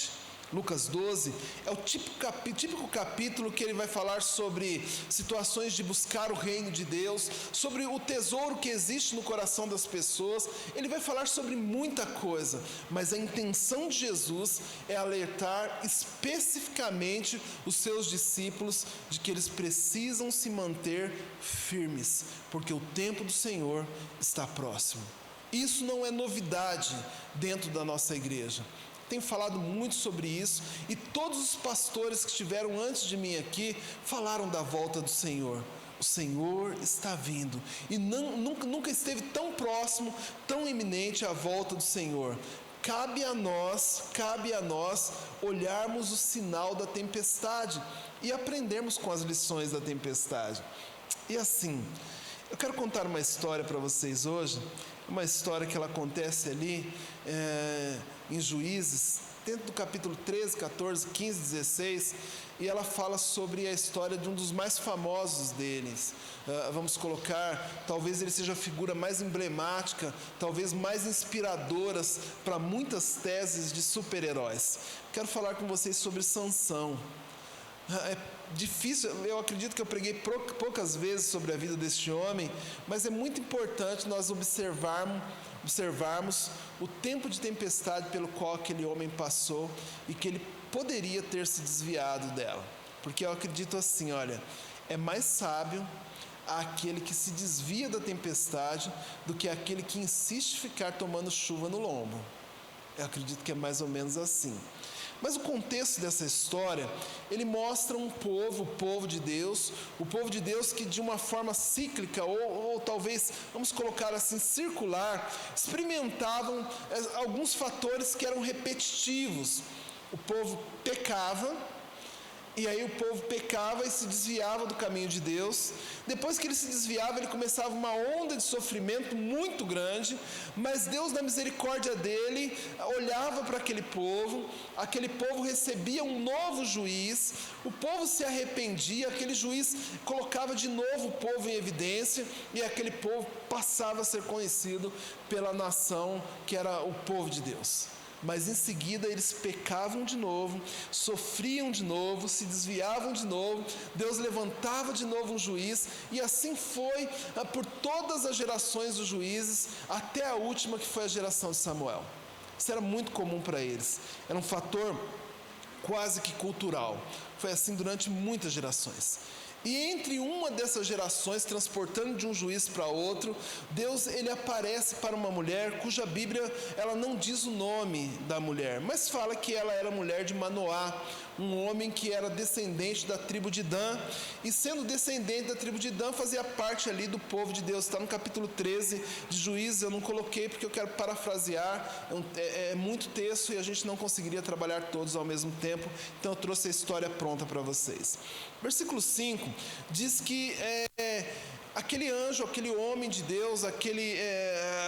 Lucas 12 é o típico capítulo que ele vai falar sobre situações de buscar o reino de Deus, sobre o tesouro que existe no coração das pessoas. Ele vai falar sobre muita coisa, mas a intenção de Jesus é alertar especificamente os seus discípulos de que eles precisam se manter firmes, porque o tempo do Senhor está próximo. Isso não é novidade dentro da nossa igreja. Tenho falado muito sobre isso, e todos os pastores que estiveram antes de mim aqui falaram da volta do Senhor. O Senhor está vindo, e nunca esteve tão próximo, tão iminente a volta do Senhor. Cabe a nós olharmos o sinal da tempestade e aprendermos com as lições da tempestade. E assim, eu quero contar uma história para vocês hoje, uma história que ela acontece ali em Juízes, dentro do capítulo 13, 14, 15, 16, e ela fala sobre a história de um dos mais famosos deles. Vamos colocar, talvez ele seja a figura mais emblemática, talvez mais inspiradoras para muitas teses de super-heróis. Quero falar com vocês sobre Sansão. É difícil, eu acredito que eu preguei poucas vezes sobre a vida deste homem, mas é muito importante nós observarmos o tempo de tempestade pelo qual aquele homem passou e que ele poderia ter se desviado dela. Porque eu acredito assim, olha, é mais sábio aquele que se desvia da tempestade do que aquele que insiste em ficar tomando chuva no lombo. Eu acredito que é mais ou menos assim. Mas o contexto dessa história, ele mostra o povo de Deus, o povo de Deus que de uma forma cíclica, ou talvez, vamos colocar assim, circular, experimentavam alguns fatores que eram repetitivos. O povo pecava, e aí o povo pecava e se desviava do caminho de Deus. Depois que ele se desviava, ele começava uma onda de sofrimento muito grande, mas Deus, na misericórdia dele, olhava para aquele povo recebia um novo juiz, o povo se arrependia, aquele juiz colocava de novo o povo em evidência, e aquele povo passava a ser conhecido pela nação que era o povo de Deus. Mas em seguida eles pecavam de novo, sofriam de novo, se desviavam de novo, Deus levantava de novo um juiz, e assim foi por todas as gerações dos juízes, até a última, que foi a geração de Samuel. Isso era muito comum para eles, era um fator quase que cultural, foi assim durante muitas gerações. E entre uma dessas gerações, transportando de um juiz para outro, Deus ele aparece para uma mulher cuja Bíblia ela não diz o nome da mulher, mas fala que ela era mulher de Manoá, um homem que era descendente da tribo de Dan, e sendo descendente da tribo de Dan, fazia parte ali do povo de Deus. Está no capítulo 13 de Juízes, eu não coloquei porque eu quero parafrasear, é muito texto e a gente não conseguiria trabalhar todos ao mesmo tempo, então eu trouxe a história pronta para vocês. Versículo 5 diz que aquele anjo, aquele homem de Deus, aquele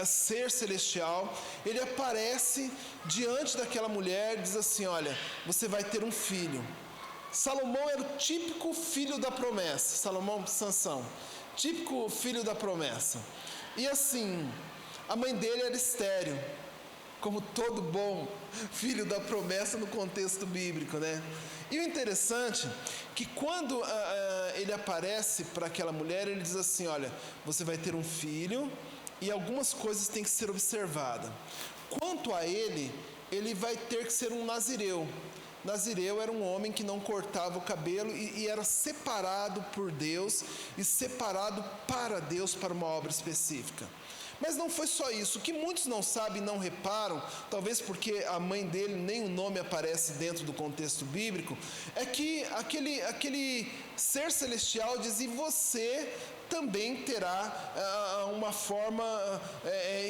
ser celestial, ele aparece diante daquela mulher e diz assim: olha, você vai ter um filho. Salomão era o típico filho da promessa. Sansão, típico filho da promessa. E assim, a mãe dele era estéril, como todo bom filho da promessa no contexto bíblico, né? E o interessante que quando ele aparece para aquela mulher, ele diz assim: olha, você vai ter um filho e algumas coisas têm que ser observadas. Quanto a ele ele vai ter que ser um nazireu. Nazireu era um homem que não cortava o cabelo e era separado por Deus e separado para Deus para uma obra específica. Mas não foi só isso. O que muitos não sabem e não reparam, talvez porque a mãe dele nem o nome aparece dentro do contexto bíblico, é que aquele ser celestial diz: e você também terá uma forma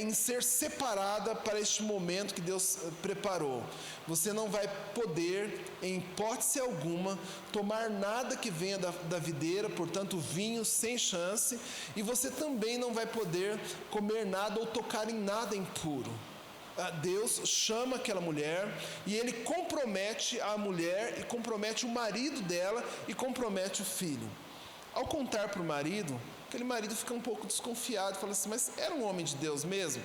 em ser separada para este momento que Deus preparou. Você não vai poder, em hipótese alguma, tomar nada que venha da videira, portanto vinho sem chance, e você também não vai poder comer nada ou tocar em nada impuro. Deus chama aquela mulher e ele compromete a mulher e compromete o marido dela e compromete o filho. Ao contar para o marido, aquele marido fica um pouco desconfiado, fala assim: mas era um homem de Deus mesmo?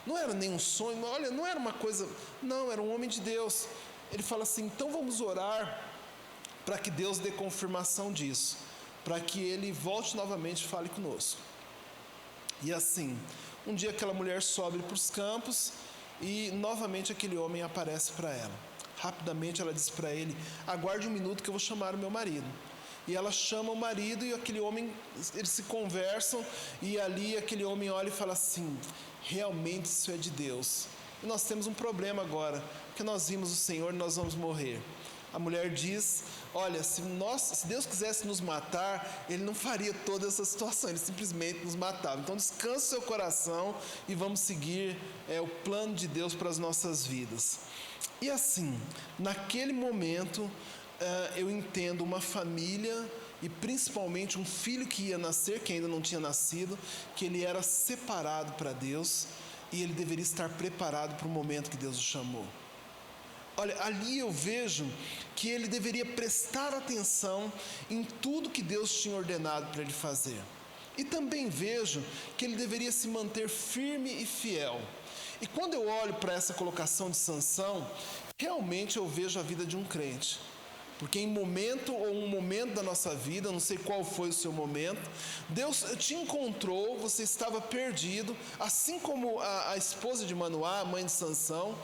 Não era nenhum sonho, olha, não era uma coisa, não, era um homem de Deus. Ele fala assim: então vamos orar para que Deus dê confirmação disso, para que ele volte novamente e fale conosco. E assim, um dia aquela mulher sobe para os campos e novamente aquele homem aparece para ela. Rapidamente ela diz para ele: aguarde um minuto que eu vou chamar o meu marido. E ela chama o marido e aquele homem, eles se conversam, e ali aquele homem olha e fala assim: realmente isso é de Deus. E nós temos um problema agora, porque nós vimos o Senhor e nós vamos morrer. A mulher diz: olha, se Deus quisesse nos matar, Ele não faria toda essa situação, Ele simplesmente nos matava. Então descansa o seu coração e vamos seguir o plano de Deus para as nossas vidas. E assim, naquele momento, eu entendo uma família e principalmente um filho que ia nascer, que ainda não tinha nascido, que ele era separado para Deus e ele deveria estar preparado para o momento que Deus o chamou. Olha, ali eu vejo que ele deveria prestar atenção em tudo que Deus tinha ordenado para ele fazer. E também vejo que ele deveria se manter firme e fiel. E quando eu olho para essa colocação de Sansão, realmente eu vejo a vida de um crente. Porque em um momento da nossa vida, não sei qual foi o seu momento, Deus te encontrou, você estava perdido, assim como a esposa de Manoá, a mãe de Sansão,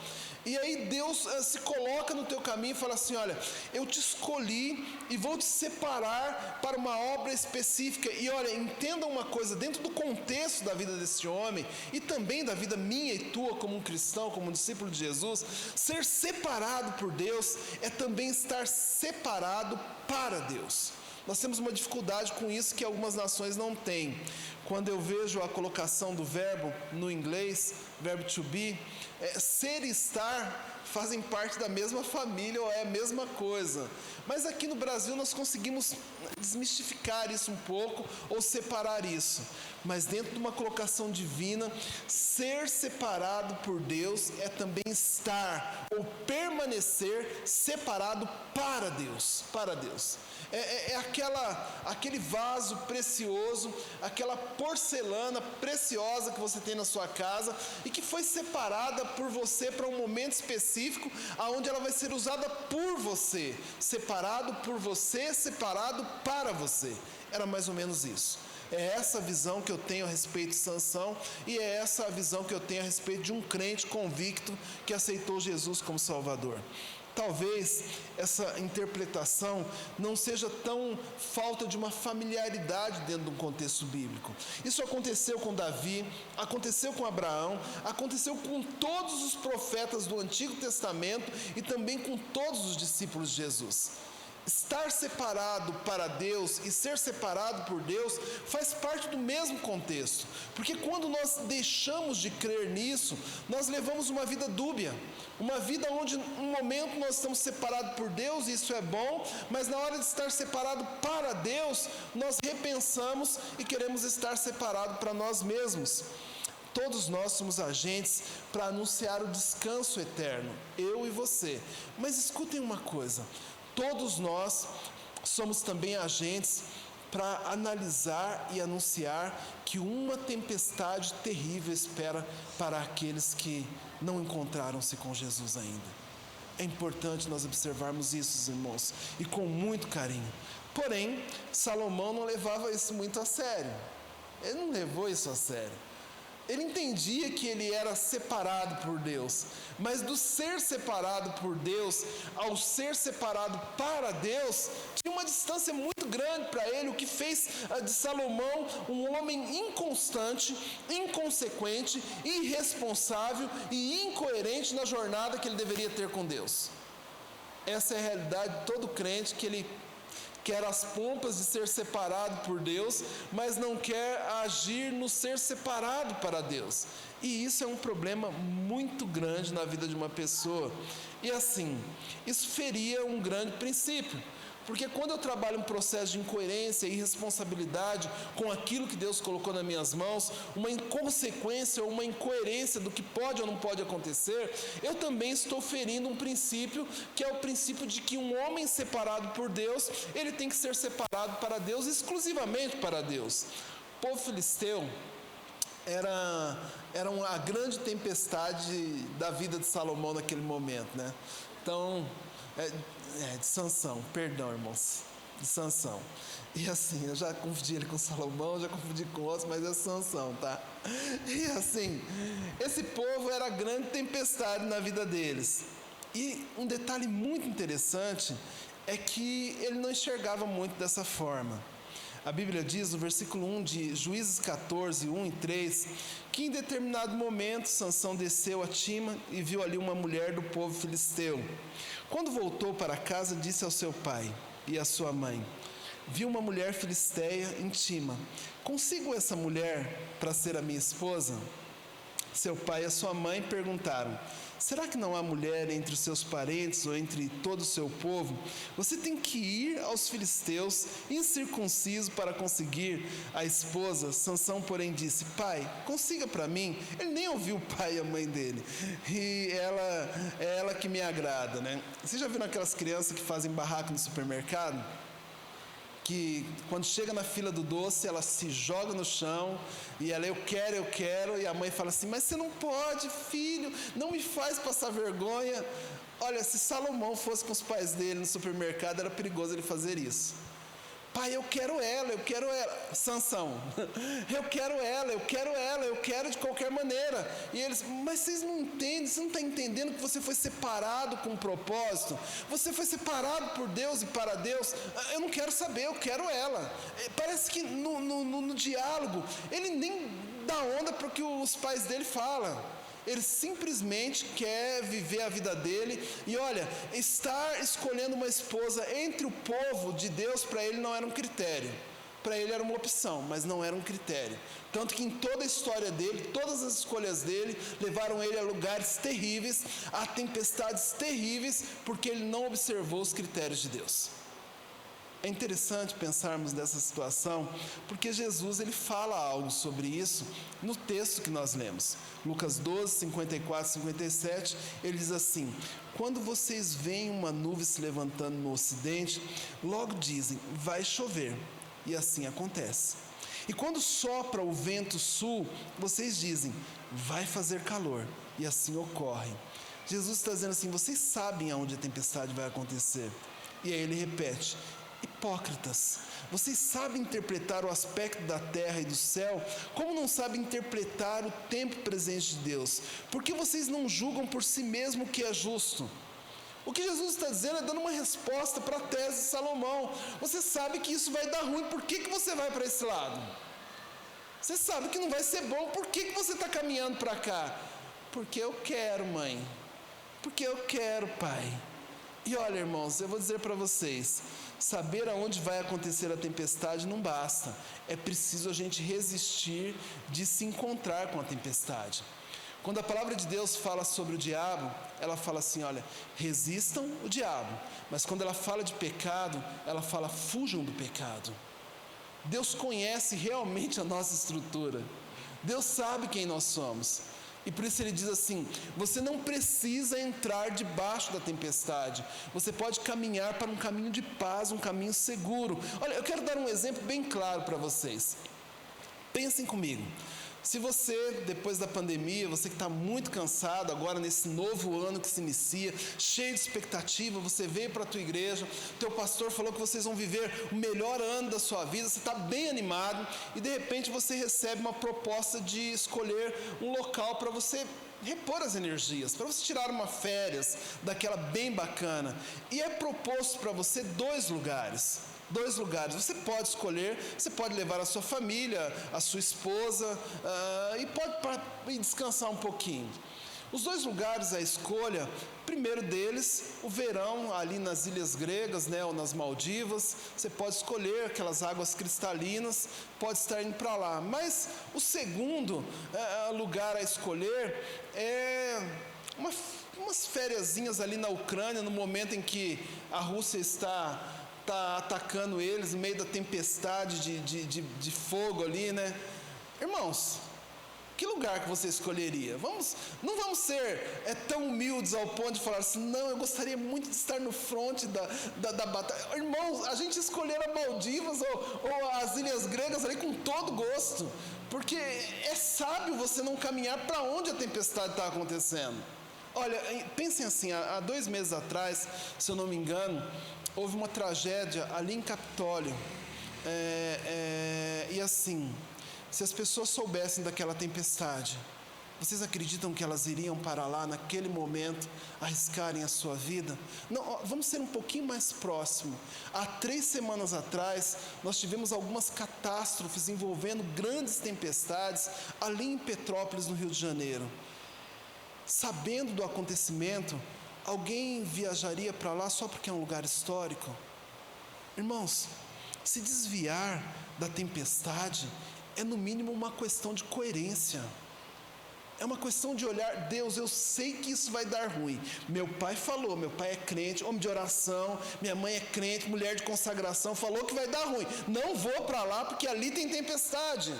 e aí Deus se coloca no teu caminho e fala assim: olha, eu te escolhi e vou te separar para uma obra específica. E olha, entenda uma coisa, dentro do contexto da vida desse homem e também da vida minha e tua como um cristão, como um discípulo de Jesus, ser separado por Deus é também estar separado para Deus. Nós temos uma dificuldade com isso que algumas nações não têm. Quando eu vejo a colocação do verbo no inglês, verbo to be, ser e estar fazem parte da mesma família ou é a mesma coisa. Mas aqui no Brasil nós conseguimos desmistificar isso um pouco ou separar isso. Mas dentro de uma colocação divina, ser separado por Deus é também estar ou permanecer separado para Deus. Para Deus. É aquele vaso precioso, aquela porcelana preciosa que você tem na sua casa e que foi separada por você para um momento específico, onde ela vai ser usada por você, separado por você, separado para você. Era mais ou menos isso. É essa a visão que eu tenho a respeito de Sansão e é essa a visão que eu tenho a respeito de um crente convicto que aceitou Jesus como Salvador. Talvez essa interpretação não seja tão falta de uma familiaridade dentro de um contexto bíblico. Isso aconteceu com Davi, aconteceu com Abraão, aconteceu com todos os profetas do Antigo Testamento e também com todos os discípulos de Jesus. Estar separado para Deus e ser separado por Deus faz parte do mesmo contexto. Porque quando nós deixamos de crer nisso, nós levamos uma vida dúbia. Uma vida onde, um momento, nós estamos separados por Deus, e isso é bom, mas na hora de estar separado para Deus, nós repensamos e queremos estar separado para nós mesmos. Todos nós somos agentes para anunciar o descanso eterno, eu e você. Mas escutem uma coisa. Todos nós somos também agentes para analisar e anunciar que uma tempestade terrível espera para aqueles que não encontraram-se com Jesus ainda. É importante nós observarmos isso, irmãos, e com muito carinho. Porém, Salomão não levava isso muito a sério. Ele não levou isso a sério. Ele entendia que ele era separado por Deus, mas do ser separado por Deus ao ser separado para Deus, tinha uma distância muito grande para ele, o que fez de Salomão um homem inconstante, inconsequente, irresponsável e incoerente na jornada que ele deveria ter com Deus. Essa é a realidade de todo crente, que ele quer as pompas de ser separado por Deus, mas não quer agir no ser separado para Deus. E isso é um problema muito grande na vida de uma pessoa. E assim, isso feria um grande princípio. Porque quando eu trabalho um processo de incoerência e irresponsabilidade com aquilo que Deus colocou nas minhas mãos, uma inconsequência ou uma incoerência do que pode ou não pode acontecer, eu também estou ferindo um princípio, que é o princípio de que um homem separado por Deus, ele tem que ser separado para Deus, exclusivamente para Deus. O povo filisteu era a grande tempestade da vida de Salomão naquele momento, né? Então, de Sansão, perdão, irmãos, de Sansão. E assim, eu já confundi ele com Salomão, já confundi com outros, mas é Sansão, tá? E assim, esse povo era a grande tempestade na vida deles. E um detalhe muito interessante é que ele não enxergava muito dessa forma. A Bíblia diz no versículo 1 de Juízes 14, 1 e 3, que em determinado momento Sansão desceu a Tima e viu ali uma mulher do povo filisteu. Quando voltou para casa, disse ao seu pai e à sua mãe: vi uma mulher filisteia em Tima. Consigo essa mulher para ser a minha esposa? Seu pai e a sua mãe perguntaram: será que não há mulher entre os seus parentes ou entre todo o seu povo? Você tem que ir aos filisteus incircunciso para conseguir a esposa. Sansão, porém, disse: pai, consiga para mim. Ele nem ouviu o pai e a mãe dele. E é ela que me agrada, né? Você já viu aquelas crianças que fazem barraco no supermercado? Que quando chega na fila do doce, ela se joga no chão e ela, eu quero, e a mãe fala assim: mas você não pode, filho, não me faz passar vergonha. Olha, se Salomão fosse com os pais dele no supermercado, era perigoso ele fazer isso. Pai, eu quero ela. Sansão, eu quero de qualquer maneira. E eles: mas vocês não entendem, você não está entendendo que você foi separado com um propósito? Você foi separado por Deus e para Deus. Eu não quero saber, eu quero ela. Parece que no diálogo, ele nem dá onda para o que os pais dele falam. Ele simplesmente quer viver a vida dele. E olha, estar escolhendo uma esposa entre o povo de Deus, para ele não era um critério. Para ele era uma opção, mas não era um critério. Tanto que em toda a história dele, todas as escolhas dele levaram ele a lugares terríveis, a tempestades terríveis, porque ele não observou os critérios de Deus. É interessante pensarmos nessa situação, porque Jesus ele fala algo sobre isso no texto que nós lemos. Lucas 12, 54 e 57, ele diz assim: quando vocês veem uma nuvem se levantando no ocidente, logo dizem: vai chover, e assim acontece. E quando sopra o vento sul, vocês dizem: vai fazer calor, e assim ocorre. Jesus está dizendo assim: vocês sabem aonde a tempestade vai acontecer. E aí ele repete: hipócritas, vocês sabem interpretar o aspecto da terra e do céu, como não sabem interpretar o tempo presente de Deus? Porque vocês não julgam por si mesmo o que é justo. O que Jesus está dizendo é dando uma resposta para a tese de Salomão. Você sabe que isso vai dar ruim, por que você vai para esse lado? Você sabe que não vai ser bom, por que você está caminhando para cá? Porque eu quero, mãe. Porque eu quero, pai. E olha, irmãos, eu vou dizer para vocês, saber aonde vai acontecer a tempestade não basta. É preciso a gente resistir de se encontrar com a tempestade. Quando a palavra de Deus fala sobre o diabo, ela fala assim: olha, resistam o diabo. Mas quando ela fala de pecado, ela fala: fujam do pecado. Deus conhece realmente a nossa estrutura. Deus sabe quem nós somos. E por isso ele diz assim: você não precisa entrar debaixo da tempestade. Você pode caminhar para um caminho de paz, um caminho seguro. Olha, eu quero dar um exemplo bem claro para vocês. Pensem comigo. Se você, depois da pandemia, você que está muito cansado agora nesse novo ano que se inicia, cheio de expectativa, você veio para a tua igreja, teu pastor falou que vocês vão viver o melhor ano da sua vida, você está bem animado e de repente você recebe uma proposta de escolher um local para você repor as energias, para você tirar uma férias daquela bem bacana. E é proposto para você 2 lugares. 2 lugares, você pode escolher, você pode levar a sua família, a sua esposa, e pode descansar um pouquinho. Os 2 lugares, a escolha, primeiro deles, o verão ali nas ilhas gregas, né, ou nas Maldivas, você pode escolher aquelas águas cristalinas, pode estar indo para lá. Mas o segundo lugar a escolher é umas fériasinhas ali na Ucrânia, no momento em que a Rússia está atacando eles no meio da tempestade de fogo ali, né? Irmãos, que lugar que você escolheria? Não vamos ser tão humildes ao ponto de falar assim, não, eu gostaria muito de estar no fronte da batalha. Irmãos, a gente escolheu a Maldivas ou as Ilhas Gregas ali com todo gosto, porque é sábio você não caminhar para onde a tempestade está acontecendo. Olha, pensem assim, há 2 meses atrás, se eu não me engano, houve uma tragédia ali em Capitólio, e assim, se as pessoas soubessem daquela tempestade, vocês acreditam que elas iriam para lá naquele momento, arriscarem a sua vida? Não, vamos ser um pouquinho mais próximo. Há 3 semanas atrás, nós tivemos algumas catástrofes envolvendo grandes tempestades ali em Petrópolis, no Rio de Janeiro. Sabendo do acontecimento, alguém viajaria para lá só porque é um lugar histórico? Irmãos, se desviar da tempestade é no mínimo uma questão de coerência. É uma questão de olhar, Deus, eu sei que isso vai dar ruim. Meu pai falou, meu pai é crente, homem de oração, minha mãe é crente, mulher de consagração, falou que vai dar ruim. Não vou para lá porque ali tem tempestade.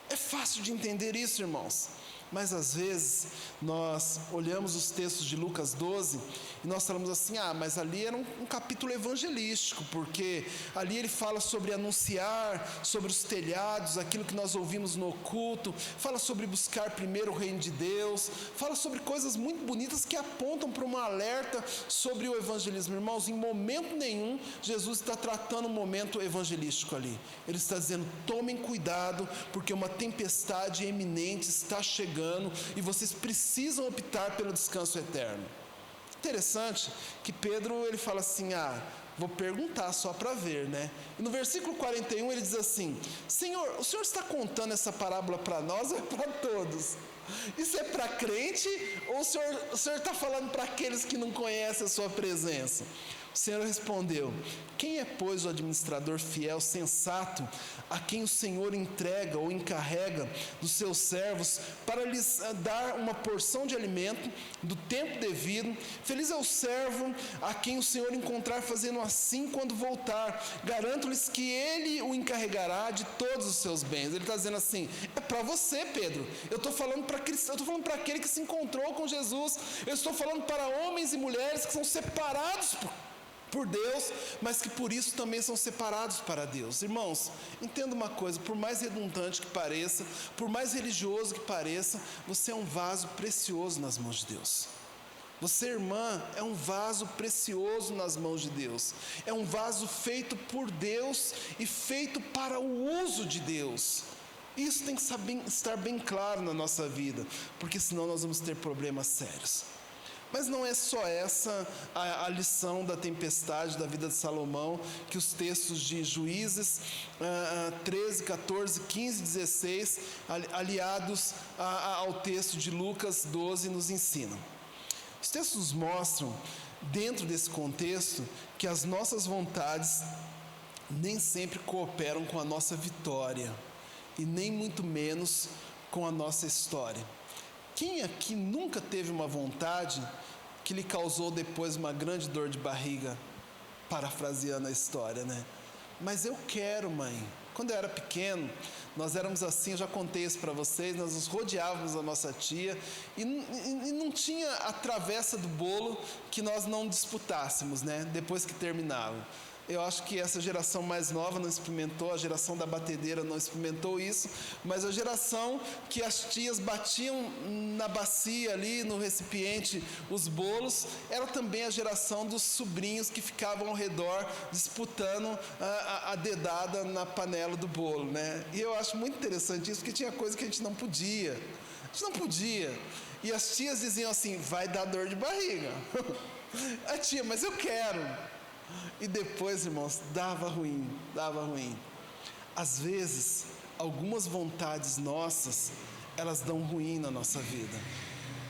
É fácil de entender isso, irmãos. Mas às vezes nós olhamos os textos de Lucas 12 e nós falamos assim, mas ali era um capítulo evangelístico, porque ali ele fala sobre anunciar, sobre os telhados, aquilo que nós ouvimos no oculto, fala sobre buscar primeiro o reino de Deus, fala sobre coisas muito bonitas que apontam para um alerta sobre o evangelismo. Irmãos, em momento nenhum Jesus está tratando um momento evangelístico ali. Ele está dizendo, tomem cuidado, porque uma tempestade eminente está chegando e vocês precisam optar pelo descanso eterno. Interessante que Pedro ele fala assim, vou perguntar só para ver, né? E no versículo 41 ele diz assim, Senhor, o Senhor está contando essa parábola para nós ou é para todos? Isso é para crente ou o Senhor está falando para aqueles que não conhecem a sua presença? O Senhor respondeu, quem é, pois, o administrador fiel, sensato, a quem o Senhor entrega ou encarrega dos seus servos para lhes dar uma porção de alimento do tempo devido? Feliz é o servo a quem o Senhor encontrar fazendo assim quando voltar. Garanto-lhes que ele o encarregará de todos os seus bens. Ele está dizendo assim, é para você, Pedro. Eu estou falando para aquele que se encontrou com Jesus. Eu estou falando para homens e mulheres que são separados por Deus, mas que por isso também são separados para Deus. Irmãos, entenda uma coisa, por mais redundante que pareça, por mais religioso que pareça, você é um vaso precioso nas mãos de Deus. Você, irmã, é um vaso precioso nas mãos de Deus. É um vaso feito por Deus e feito para o uso de Deus. Isso tem que estar bem claro na nossa vida, porque senão nós vamos ter problemas sérios. Mas não é só essa a lição da tempestade da vida de Salomão, que os textos de Juízes 13, 14, 15, 16, aliados ao texto de Lucas 12, nos ensinam. Os textos mostram, dentro desse contexto, que as nossas vontades nem sempre cooperam com a nossa vitória, e nem muito menos com a nossa história. Quem aqui nunca teve uma vontade que lhe causou depois uma grande dor de barriga? Parafraseando a história, né? Mas eu quero, mãe. Quando eu era pequeno, nós éramos assim, eu já contei isso para vocês, nós nos rodeávamos da nossa tia e não tinha a travessa do bolo que nós não disputássemos, né? Depois que terminava. Eu acho que essa geração mais nova não experimentou, a geração da batedeira não experimentou isso, mas a geração que as tias batiam na bacia ali, no recipiente, os bolos, era também a geração dos sobrinhos que ficavam ao redor disputando a dedada na panela do bolo, né? E eu acho muito interessante isso, porque tinha coisa que a gente não podia. A gente não podia. E as tias diziam assim, vai dar dor de barriga. A tia, mas eu quero. E depois, irmãos, dava ruim. Às vezes, algumas vontades nossas, elas dão ruim na nossa vida.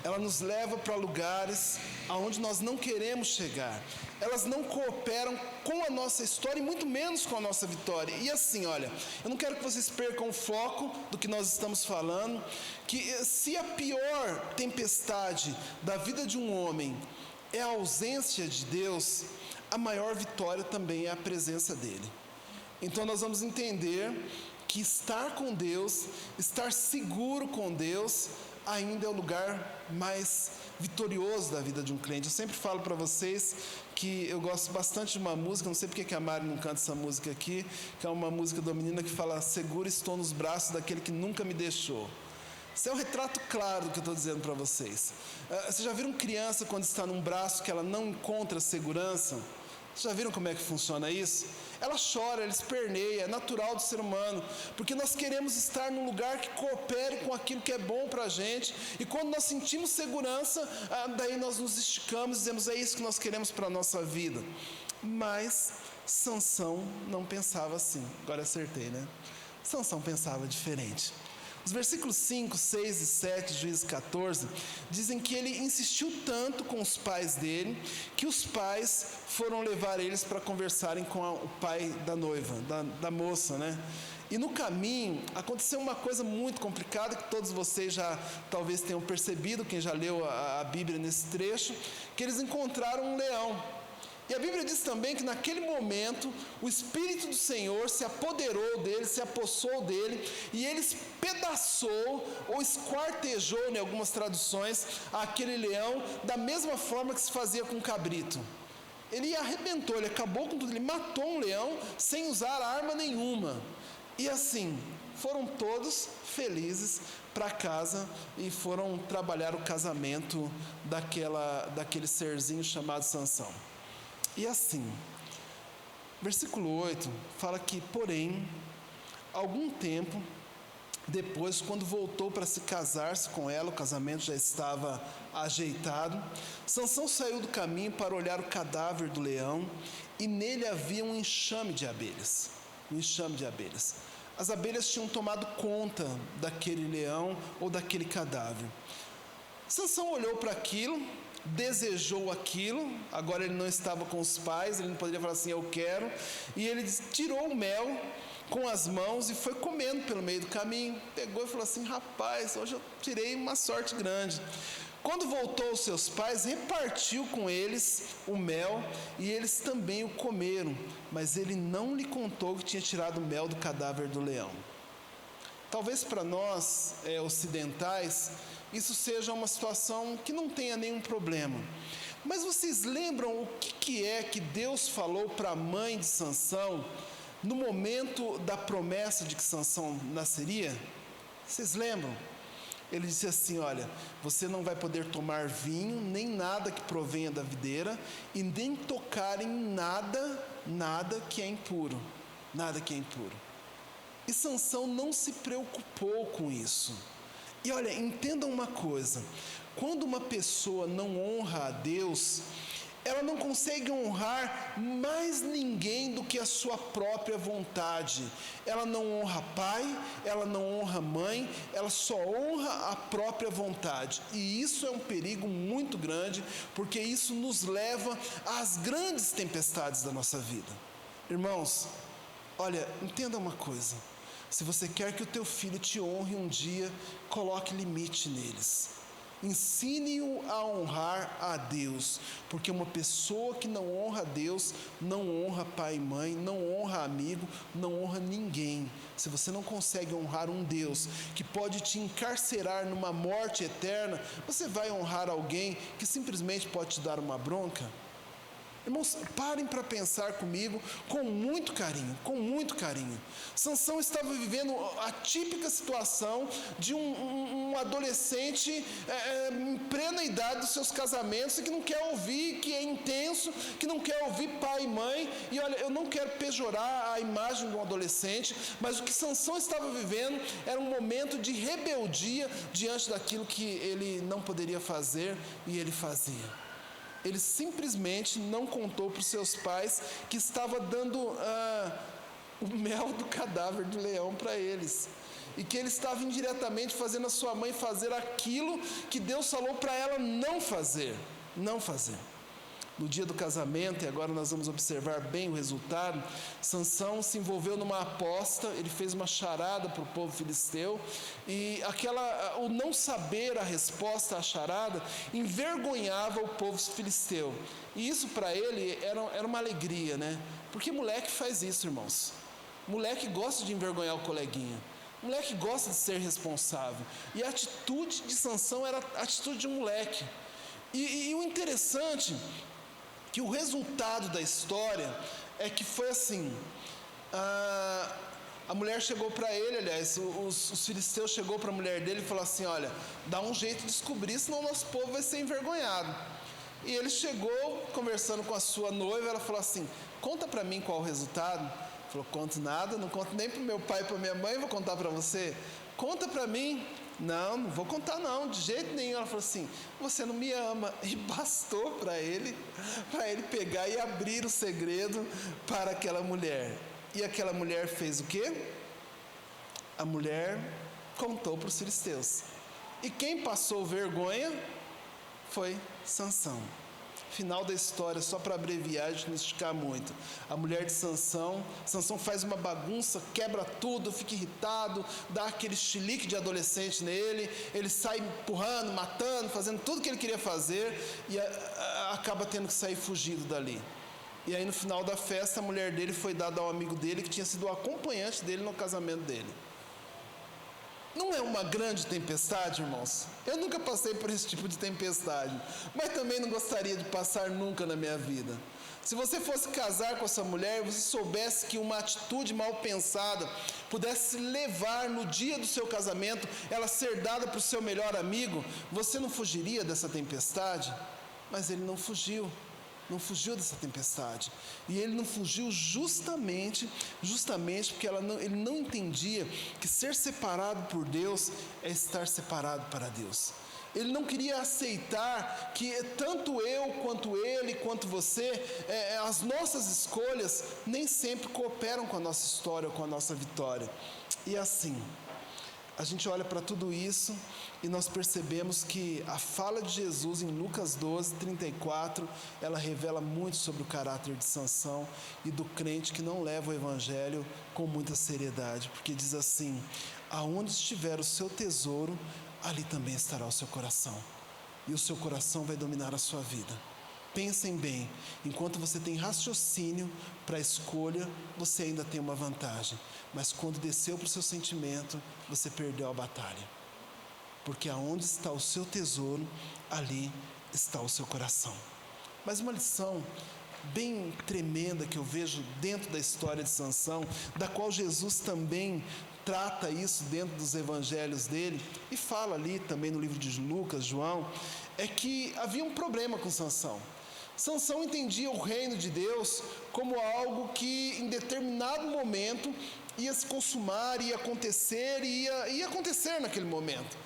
Ela nos leva para lugares aonde nós não queremos chegar. Elas não cooperam com a nossa história e muito menos com a nossa vitória. E assim, olha, eu não quero que vocês percam o foco do que nós estamos falando, que se a pior tempestade da vida de um homem é a ausência de Deus, a maior vitória também é a presença dele. Então nós vamos entender que estar com Deus, estar seguro com Deus, ainda é o lugar mais vitorioso da vida de um crente. Eu sempre falo para vocês que eu gosto bastante de uma música, não sei porque que a Mari não canta essa música aqui, que é uma música da menina que fala, seguro estou nos braços daquele que nunca me deixou. Isso é um retrato claro do que eu estou dizendo para vocês. Vocês já viram criança quando está num braço que ela não encontra segurança? Vocês já viram como é que funciona isso? Ela chora, ela esperneia, é natural do ser humano, porque nós queremos estar num lugar que coopere com aquilo que é bom para a gente, e quando nós sentimos segurança, daí nós nos esticamos e dizemos, é isso que nós queremos para a nossa vida. Mas Sansão não pensava assim, agora acertei, né? Sansão pensava diferente. Os versículos 5, 6 e 7 de Juízes 14 dizem que ele insistiu tanto com os pais dele que os pais foram levar eles para conversarem com o pai da noiva, da moça, né? E no caminho aconteceu uma coisa muito complicada que todos vocês já talvez tenham percebido, quem já leu a Bíblia nesse trecho, que eles encontraram um leão. E a Bíblia diz também que naquele momento o Espírito do Senhor se apoderou dele, se apossou dele, e ele espedaçou ou esquartejou, em algumas traduções, aquele leão da mesma forma que se fazia com o cabrito. Ele arrebentou, ele acabou com tudo, ele matou um leão sem usar arma nenhuma. E assim, foram todos felizes para casa e foram trabalhar o casamento daquele serzinho chamado Sansão. E assim, versículo 8 fala que, porém, algum tempo depois, quando voltou para se casar-se com ela, o casamento já estava ajeitado, Sansão saiu do caminho para olhar o cadáver do leão e nele havia um enxame de abelhas. As abelhas tinham tomado conta daquele leão ou daquele cadáver. Sansão olhou para aquilo, desejou aquilo, agora ele não estava com os pais, ele não poderia falar assim, eu quero, e ele tirou o mel com as mãos e foi comendo pelo meio do caminho, pegou e falou assim, rapaz, hoje eu tirei uma sorte grande. Quando voltou aos seus pais, repartiu com eles o mel e eles também o comeram, mas ele não lhe contou que tinha tirado o mel do cadáver do leão. Talvez para nós ocidentais, isso seja uma situação que não tenha nenhum problema. Mas vocês lembram o que é que Deus falou para a mãe de Sansão no momento da promessa de que Sansão nasceria? Vocês lembram? Ele disse assim, olha, você não vai poder tomar vinho, nem nada que provenha da videira, e nem tocar em nada que é impuro. Nada que é impuro. E Sansão não se preocupou com isso. E olha, entendam uma coisa, quando uma pessoa não honra a Deus, ela não consegue honrar mais ninguém do que a sua própria vontade. Ela não honra pai, ela não honra mãe, ela só honra a própria vontade. E isso é um perigo muito grande, porque isso nos leva às grandes tempestades da nossa vida. Irmãos, olha, entenda uma coisa. Se você quer que o teu filho te honre um dia, coloque limite neles. Ensine-o a honrar a Deus, porque uma pessoa que não honra a Deus, não honra pai e mãe, não honra amigo, não honra ninguém. Se você não consegue honrar um Deus que pode te encarcerar numa morte eterna, você vai honrar alguém que simplesmente pode te dar uma bronca? Irmãos, parem para pensar comigo com muito carinho, com muito carinho. Sansão estava vivendo a típica situação de um adolescente em plena idade dos seus casamentos e que não quer ouvir, que é intenso, que não quer ouvir pai e mãe. E olha, eu não quero pejorar a imagem de um adolescente, mas o que Sansão estava vivendo era um momento de rebeldia diante daquilo que ele não poderia fazer e ele fazia. Ele simplesmente não contou para os seus pais que estava dando o mel do cadáver do leão para eles. E que ele estava indiretamente fazendo a sua mãe fazer aquilo que Deus falou para ela não fazer. Não fazer. No dia do casamento, e agora nós vamos observar bem o resultado, Sansão se envolveu numa aposta, ele fez uma charada para o povo filisteu, e o não saber a resposta à charada envergonhava o povo filisteu. E isso para ele era uma alegria, né? Porque moleque faz isso, irmãos. Moleque gosta de envergonhar o coleguinha. Moleque gosta de ser responsável. E a atitude de Sansão era a atitude de um moleque. E o interessante que o resultado da história é que foi assim, a mulher chegou para ele, aliás, os filisteus chegou para a mulher dele e falou assim, olha, dá um jeito de descobrir, senão o nosso povo vai ser envergonhado. E ele chegou, conversando com a sua noiva, ela falou assim, conta para mim qual o resultado. Ele falou, conto nada, não conto nem para o meu pai e para a minha mãe, vou contar para você. Conta para mim. Não vou contar não, de jeito nenhum. Ela falou assim, você não me ama. E bastou para ele pegar e abrir o segredo para aquela mulher. E aquela mulher fez o quê? A mulher contou para os filisteus. E quem passou vergonha foi Sansão. Final da história, só para abreviar, a gente não esticar muito. A mulher de Sansão faz uma bagunça, quebra tudo, fica irritado, dá aquele chilique de adolescente nele, ele sai empurrando, matando, fazendo tudo que ele queria fazer e acaba tendo que sair fugido dali. E aí no final da festa, a mulher dele foi dada ao amigo dele, que tinha sido o acompanhante dele no casamento dele. Não é uma grande tempestade, irmãos? Eu nunca passei por esse tipo de tempestade, mas também não gostaria de passar nunca na minha vida. Se você fosse casar com essa mulher, você soubesse que uma atitude mal pensada pudesse levar no dia do seu casamento, ela ser dada para o seu melhor amigo, você não fugiria dessa tempestade? Mas ele não fugiu dessa tempestade. E ele não fugiu justamente porque ele não entendia que ser separado por Deus é estar separado para Deus. Ele não queria aceitar que tanto eu, quanto ele, quanto você, as nossas escolhas nem sempre cooperam com a nossa história ou com a nossa vitória. E assim, a gente olha para tudo isso e nós percebemos que a fala de Jesus em Lucas 12, 34, ela revela muito sobre o caráter de Sansão e do crente que não leva o evangelho com muita seriedade, porque diz assim, aonde estiver o seu tesouro, ali também estará o seu coração, e o seu coração vai dominar a sua vida. Pensem bem, enquanto você tem raciocínio para a escolha, você ainda tem uma vantagem. Mas quando desceu para o seu sentimento, você perdeu a batalha. Porque aonde está o seu tesouro, ali está o seu coração. Mas uma lição bem tremenda que eu vejo dentro da história de Sansão, da qual Jesus também trata isso dentro dos evangelhos dele, e fala ali também no livro de Lucas, João, é que havia um problema com Sansão. Sansão entendia o reino de Deus como algo que em determinado momento ia se consumar, ia acontecer, ia acontecer naquele momento.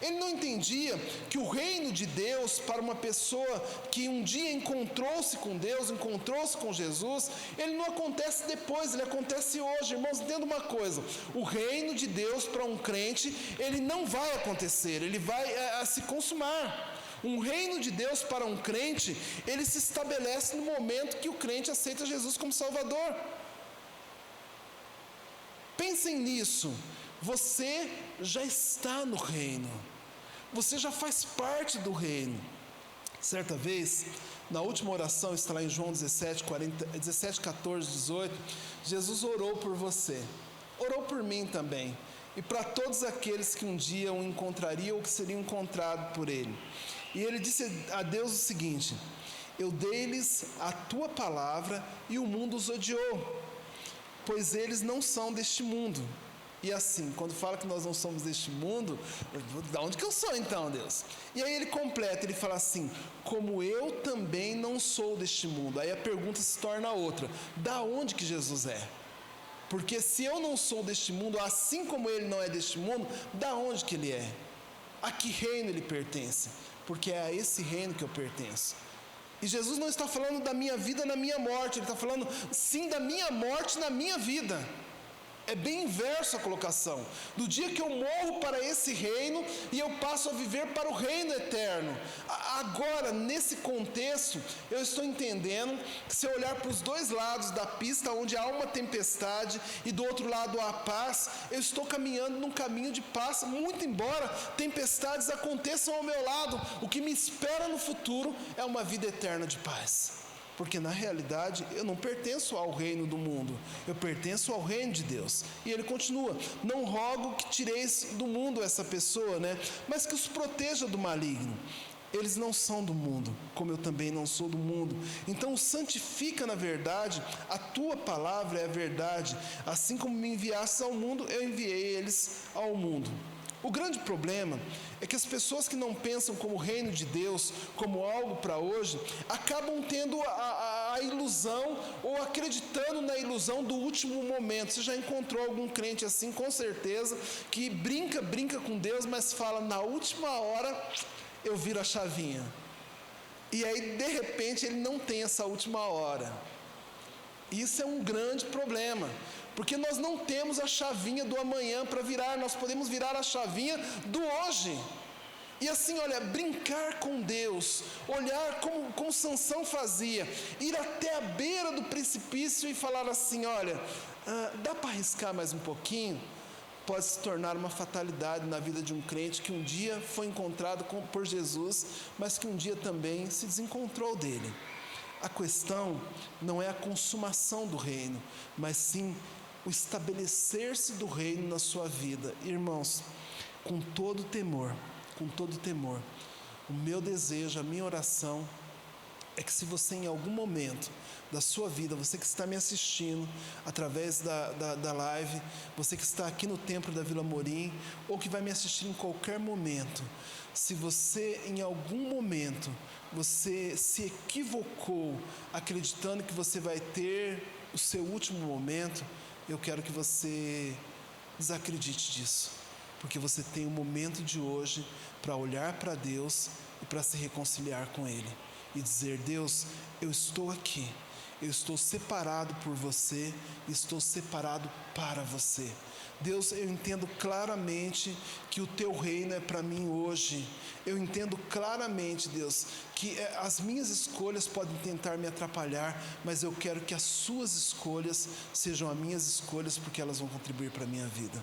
Ele não entendia que o reino de Deus para uma pessoa que um dia encontrou-se com Deus, encontrou-se com Jesus, ele não acontece depois, ele acontece hoje. Irmãos, entenda uma coisa, o reino de Deus para um crente, ele não vai acontecer, ele vai se consumar. Um reino de Deus para um crente, ele se estabelece no momento que o crente aceita Jesus como Salvador. Pensem nisso, você já está no reino, você já faz parte do reino. Certa vez, na última oração, está lá em João 17, 14, 18, Jesus orou por você, orou por mim também, e para todos aqueles que um dia o encontrariam ou que seriam encontrados por ele. E ele disse a Deus o seguinte, Eu dei-lhes a tua palavra e o mundo os odiou, pois eles não são deste mundo. E assim, quando fala que nós não somos deste mundo, de onde que eu sou então, Deus? E aí ele completa, ele fala assim, como eu também não sou deste mundo. Aí a pergunta se torna outra, da onde que Jesus é? Porque se eu não sou deste mundo, assim como ele não é deste mundo, da onde que ele é? A que reino ele pertence? Porque é a esse reino que eu pertenço. E Jesus não está falando da minha vida na minha morte, ele está falando sim da minha morte na minha vida. É bem inverso a colocação. Do dia que eu morro para esse reino e eu passo a viver para o reino eterno. Agora, nesse contexto, eu estou entendendo que se eu olhar para os dois lados da pista, onde há uma tempestade e do outro lado há paz, eu estou caminhando num caminho de paz, muito embora tempestades aconteçam ao meu lado. O que me espera no futuro é uma vida eterna de paz. Porque na realidade eu não pertenço ao reino do mundo, eu pertenço ao reino de Deus. E ele continua, não rogo que tireis do mundo essa pessoa, mas que os proteja do maligno. Eles não são do mundo, como eu também não sou do mundo. Então santifica na verdade, a tua palavra é a verdade. Assim como me enviaste ao mundo, eu enviei eles ao mundo. O grande problema é que as pessoas que não pensam como o reino de Deus, como algo para hoje, acabam tendo a ilusão ou acreditando na ilusão do último momento. Você já encontrou algum crente assim, com certeza, que brinca com Deus, mas fala, na última hora eu viro a chavinha. E aí, de repente, ele não tem essa última hora. Isso é um grande problema. Porque nós não temos a chavinha do amanhã para virar, nós podemos virar a chavinha do hoje. E assim, olha, brincar com Deus, olhar como Sansão fazia, ir até a beira do precipício e falar assim, olha, dá para arriscar mais um pouquinho? Pode se tornar uma fatalidade na vida de um crente que um dia foi encontrado por Jesus, mas que um dia também se desencontrou dele. A questão não é a consumação do reino, mas sim o estabelecer-se do reino na sua vida. Irmãos, com todo temor, o meu desejo, a minha oração é que se você em algum momento da sua vida, você que está me assistindo através da live, você que está aqui no templo da Vila Morim, ou que vai me assistir em qualquer momento, se você em algum momento, você se equivocou acreditando que você vai ter o seu último momento, eu quero que você desacredite disso, porque você tem o momento de hoje para olhar para Deus e para se reconciliar com Ele e dizer, Deus, eu estou aqui, eu estou separado por você, estou separado para você. Deus, eu entendo claramente que o teu reino é para mim hoje. Eu entendo claramente, Deus, que as minhas escolhas podem tentar me atrapalhar, mas eu quero que as suas escolhas sejam as minhas escolhas, porque elas vão contribuir para a minha vida.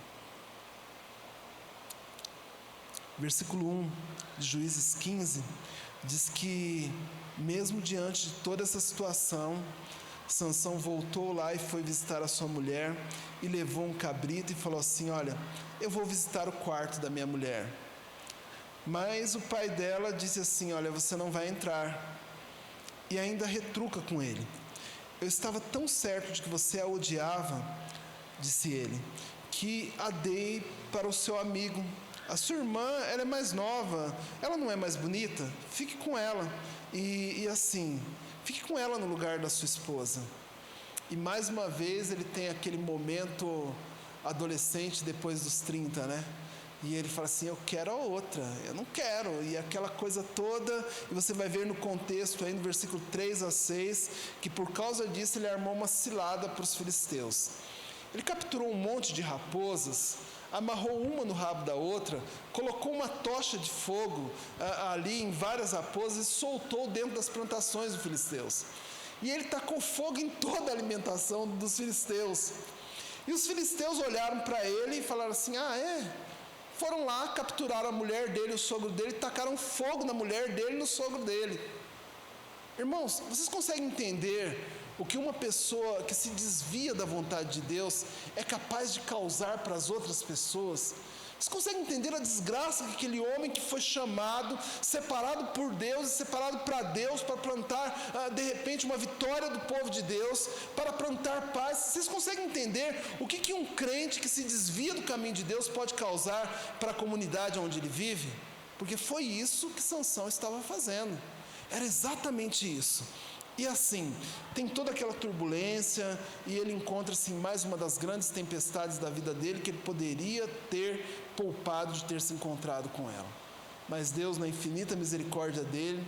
Versículo 1 de Juízes 15 diz que, mesmo diante de toda essa situação, Sansão voltou lá e foi visitar a sua mulher e levou um cabrito e falou assim, olha, eu vou visitar o quarto da minha mulher. Mas o pai dela disse assim, olha, você não vai entrar. E ainda retruca com ele. Eu estava tão certo de que você a odiava, disse ele, que a dei para o seu amigo. A sua irmã, ela é mais nova, ela não é mais bonita? Fique com ela. E assim, fique com ela no lugar da sua esposa. E mais uma vez ele tem aquele momento adolescente depois dos 30, E ele fala assim, eu quero a outra, eu não quero. E aquela coisa toda, e você vai ver no contexto aí no versículo 3 a 6, que por causa disso ele armou uma cilada para os filisteus. Ele capturou um monte de raposas, amarrou uma no rabo da outra, colocou uma tocha de fogo ali em várias raposas e soltou dentro das plantações dos filisteus. E ele tacou fogo em toda a alimentação dos filisteus. E os filisteus olharam para ele e falaram assim, foram lá, capturaram a mulher dele, o sogro dele, tacaram fogo na mulher dele e no sogro dele. Irmãos, vocês conseguem entender o que uma pessoa que se desvia da vontade de Deus é capaz de causar para as outras pessoas? Vocês conseguem entender a desgraça que aquele homem que foi chamado, separado por Deus, separado para Deus, para plantar, de repente, uma vitória do povo de Deus, para plantar paz? Vocês conseguem entender o que um crente que se desvia do caminho de Deus pode causar para a comunidade onde ele vive? Porque foi isso que Sansão estava fazendo. Era exatamente isso. E assim, tem toda aquela turbulência, e ele encontra-se em mais uma das grandes tempestades da vida dele, que ele poderia ter poupado de ter se encontrado com ela. Mas Deus, na infinita misericórdia dele,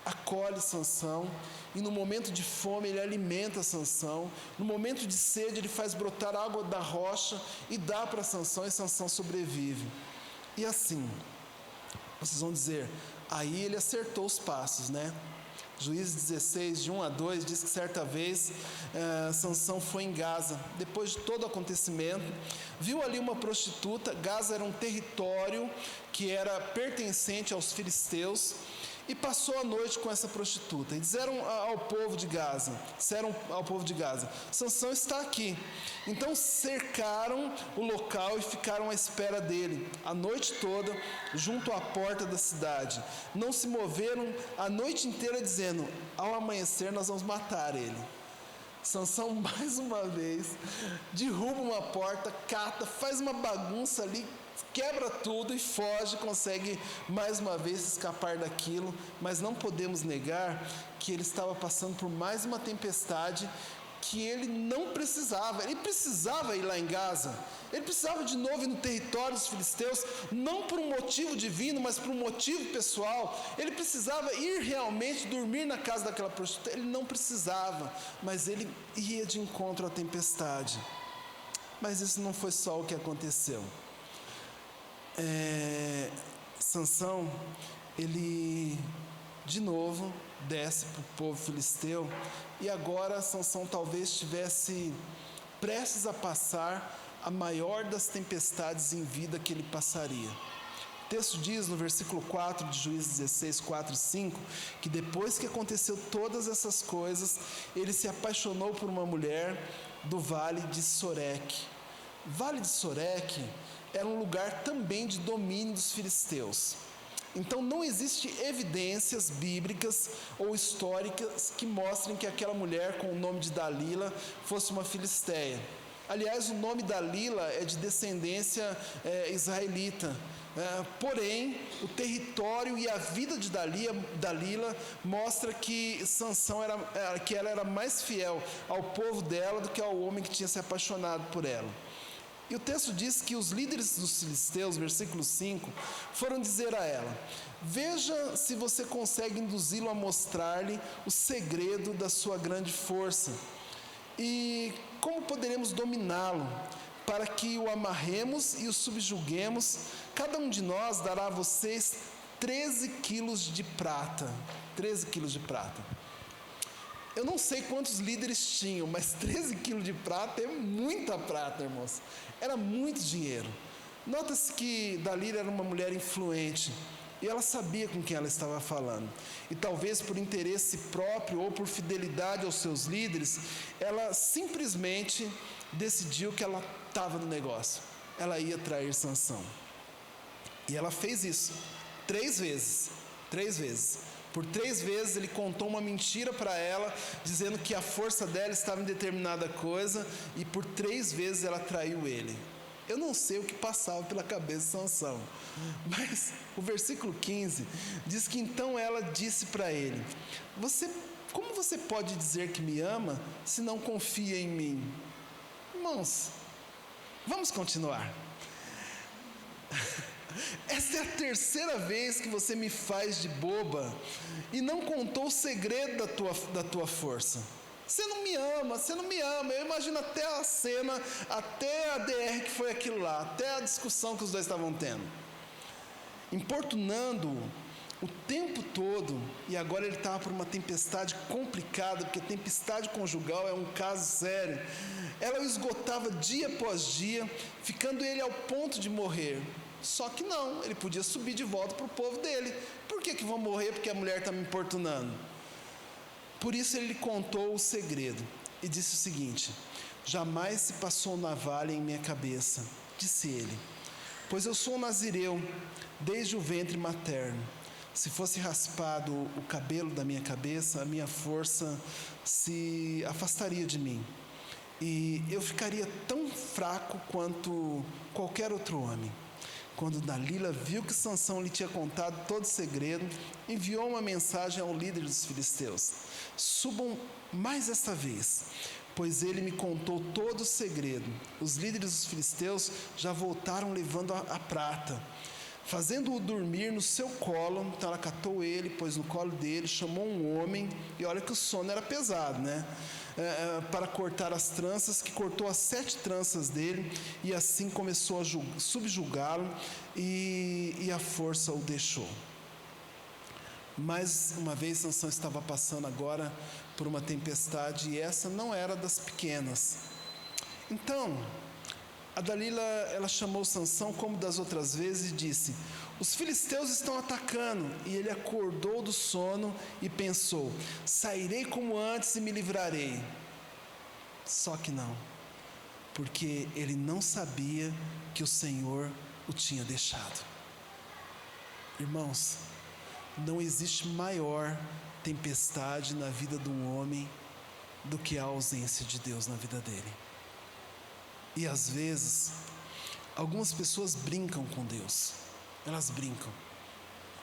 acolhe Sansão, e no momento de fome ele alimenta Sansão, no momento de sede ele faz brotar água da rocha e dá para Sansão, e Sansão sobrevive. E assim, vocês vão dizer, aí ele acertou os passos, né? Juízes 16, de 1 a 2, diz que certa vez Sansão foi em Gaza. Depois de todo o acontecimento, viu ali uma prostituta. Gaza era um território que era pertencente aos filisteus, e passou a noite com essa prostituta. E disseram ao povo de Gaza, Sansão está aqui. Então cercaram o local e ficaram à espera dele a noite toda, junto à porta da cidade. Não se moveram a noite inteira, dizendo, ao amanhecer nós vamos matar ele. Sansão, mais uma vez, derruba uma porta, cata, faz uma bagunça ali, quebra tudo e foge, consegue mais uma vez escapar daquilo, mas não podemos negar que ele estava passando por mais uma tempestade que ele não precisava. Ele precisava ir lá em Gaza, ele precisava de novo ir no território dos filisteus, não por um motivo divino, mas por um motivo pessoal. Ele precisava ir realmente dormir na casa daquela prostituta, ele não precisava, mas ele ia de encontro à tempestade. Mas isso não foi só o que aconteceu. Sansão, ele de novo desce para o povo filisteu, e agora Sansão talvez estivesse prestes a passar a maior das tempestades em vida que ele passaria. O texto diz no versículo 4 de Juízes 16, 4 e 5, que depois que aconteceu todas essas coisas, ele se apaixonou por uma mulher do vale de Soreque. Vale de Soreque era um lugar também de domínio dos filisteus. Então não existe evidências bíblicas ou históricas que mostrem que aquela mulher com o nome de Dalila fosse uma filisteia. Aliás, o nome Dalila é de descendência israelita. Porém, o território e a vida de Dalila mostra que Sansão que ela era mais fiel ao povo dela do que ao homem que tinha se apaixonado por ela. E o texto diz que os líderes dos filisteus, versículo 5, foram dizer a ela, veja se você consegue induzi-lo a mostrar-lhe o segredo da sua grande força. E como poderemos dominá-lo, para que o amarremos e o subjuguemos? Cada um de nós dará a vocês 13 quilos de prata. 13 quilos de prata. Eu não sei quantos líderes tinham, mas 13 quilos de prata é muita prata, irmãos. Era muito dinheiro. Nota-se que Dalila era uma mulher influente, e ela sabia com quem ela estava falando. E talvez por interesse próprio ou por fidelidade aos seus líderes, ela simplesmente decidiu que ela estava no negócio. Ela ia trair Sansão. E ela fez isso 3 vezes. 3 vezes. Por 3 vezes ele contou uma mentira para ela, dizendo que a força dela estava em determinada coisa, e por 3 vezes ela traiu ele. Eu não sei o que passava pela cabeça de Sansão, mas o versículo 15 diz que então ela disse para ele, como você pode dizer que me ama se não confia em mim? Irmãos, vamos continuar. Essa é a 3ª vez que você me faz de boba e não contou o segredo da tua força. Você não me ama, você não me ama. Eu imagino até a cena, até a DR que foi aquilo lá, até a discussão que os dois estavam tendo. Importunando-o o tempo todo, e agora ele estava por uma tempestade complicada, porque tempestade conjugal é um caso sério. Ela o esgotava dia após dia, ficando ele ao ponto de morrer. Só que não, ele podia subir de volta para o povo dele. Por que vão morrer? Porque a mulher está me importunando. Por isso ele lhe contou o segredo e disse o seguinte, jamais se passou navalha em minha cabeça, disse ele, Pois eu sou nazireu desde o ventre materno. Se fosse raspado o cabelo da minha cabeça, a minha força se afastaria de mim. E eu ficaria tão fraco quanto qualquer outro homem. Quando Dalila viu que Sansão lhe tinha contado todo o segredo, enviou uma mensagem ao líder dos filisteus: subam mais esta vez, pois ele me contou todo o segredo. Os líderes dos filisteus já voltaram levando a prata, fazendo-o dormir no seu colo. Então ela catou ele, pôs no colo dele, chamou um homem, e olha que o sono era pesado, né? Para cortar as tranças, que cortou as 7 tranças dele, e assim começou a subjugá-lo, e a força o deixou. Mais uma vez, Sansão estava passando agora por uma tempestade, e essa não era das pequenas. Então, a Dalila, ela chamou Sansão como das outras vezes e disse: os filisteus estão atacando. E ele acordou do sono e pensou: sairei como antes e me livrarei. Só que não, porque ele não sabia que o Senhor o tinha deixado. Irmãos, não existe maior tempestade na vida de um homem do que a ausência de Deus na vida dele. E às vezes, algumas pessoas brincam com Deus. Elas brincam.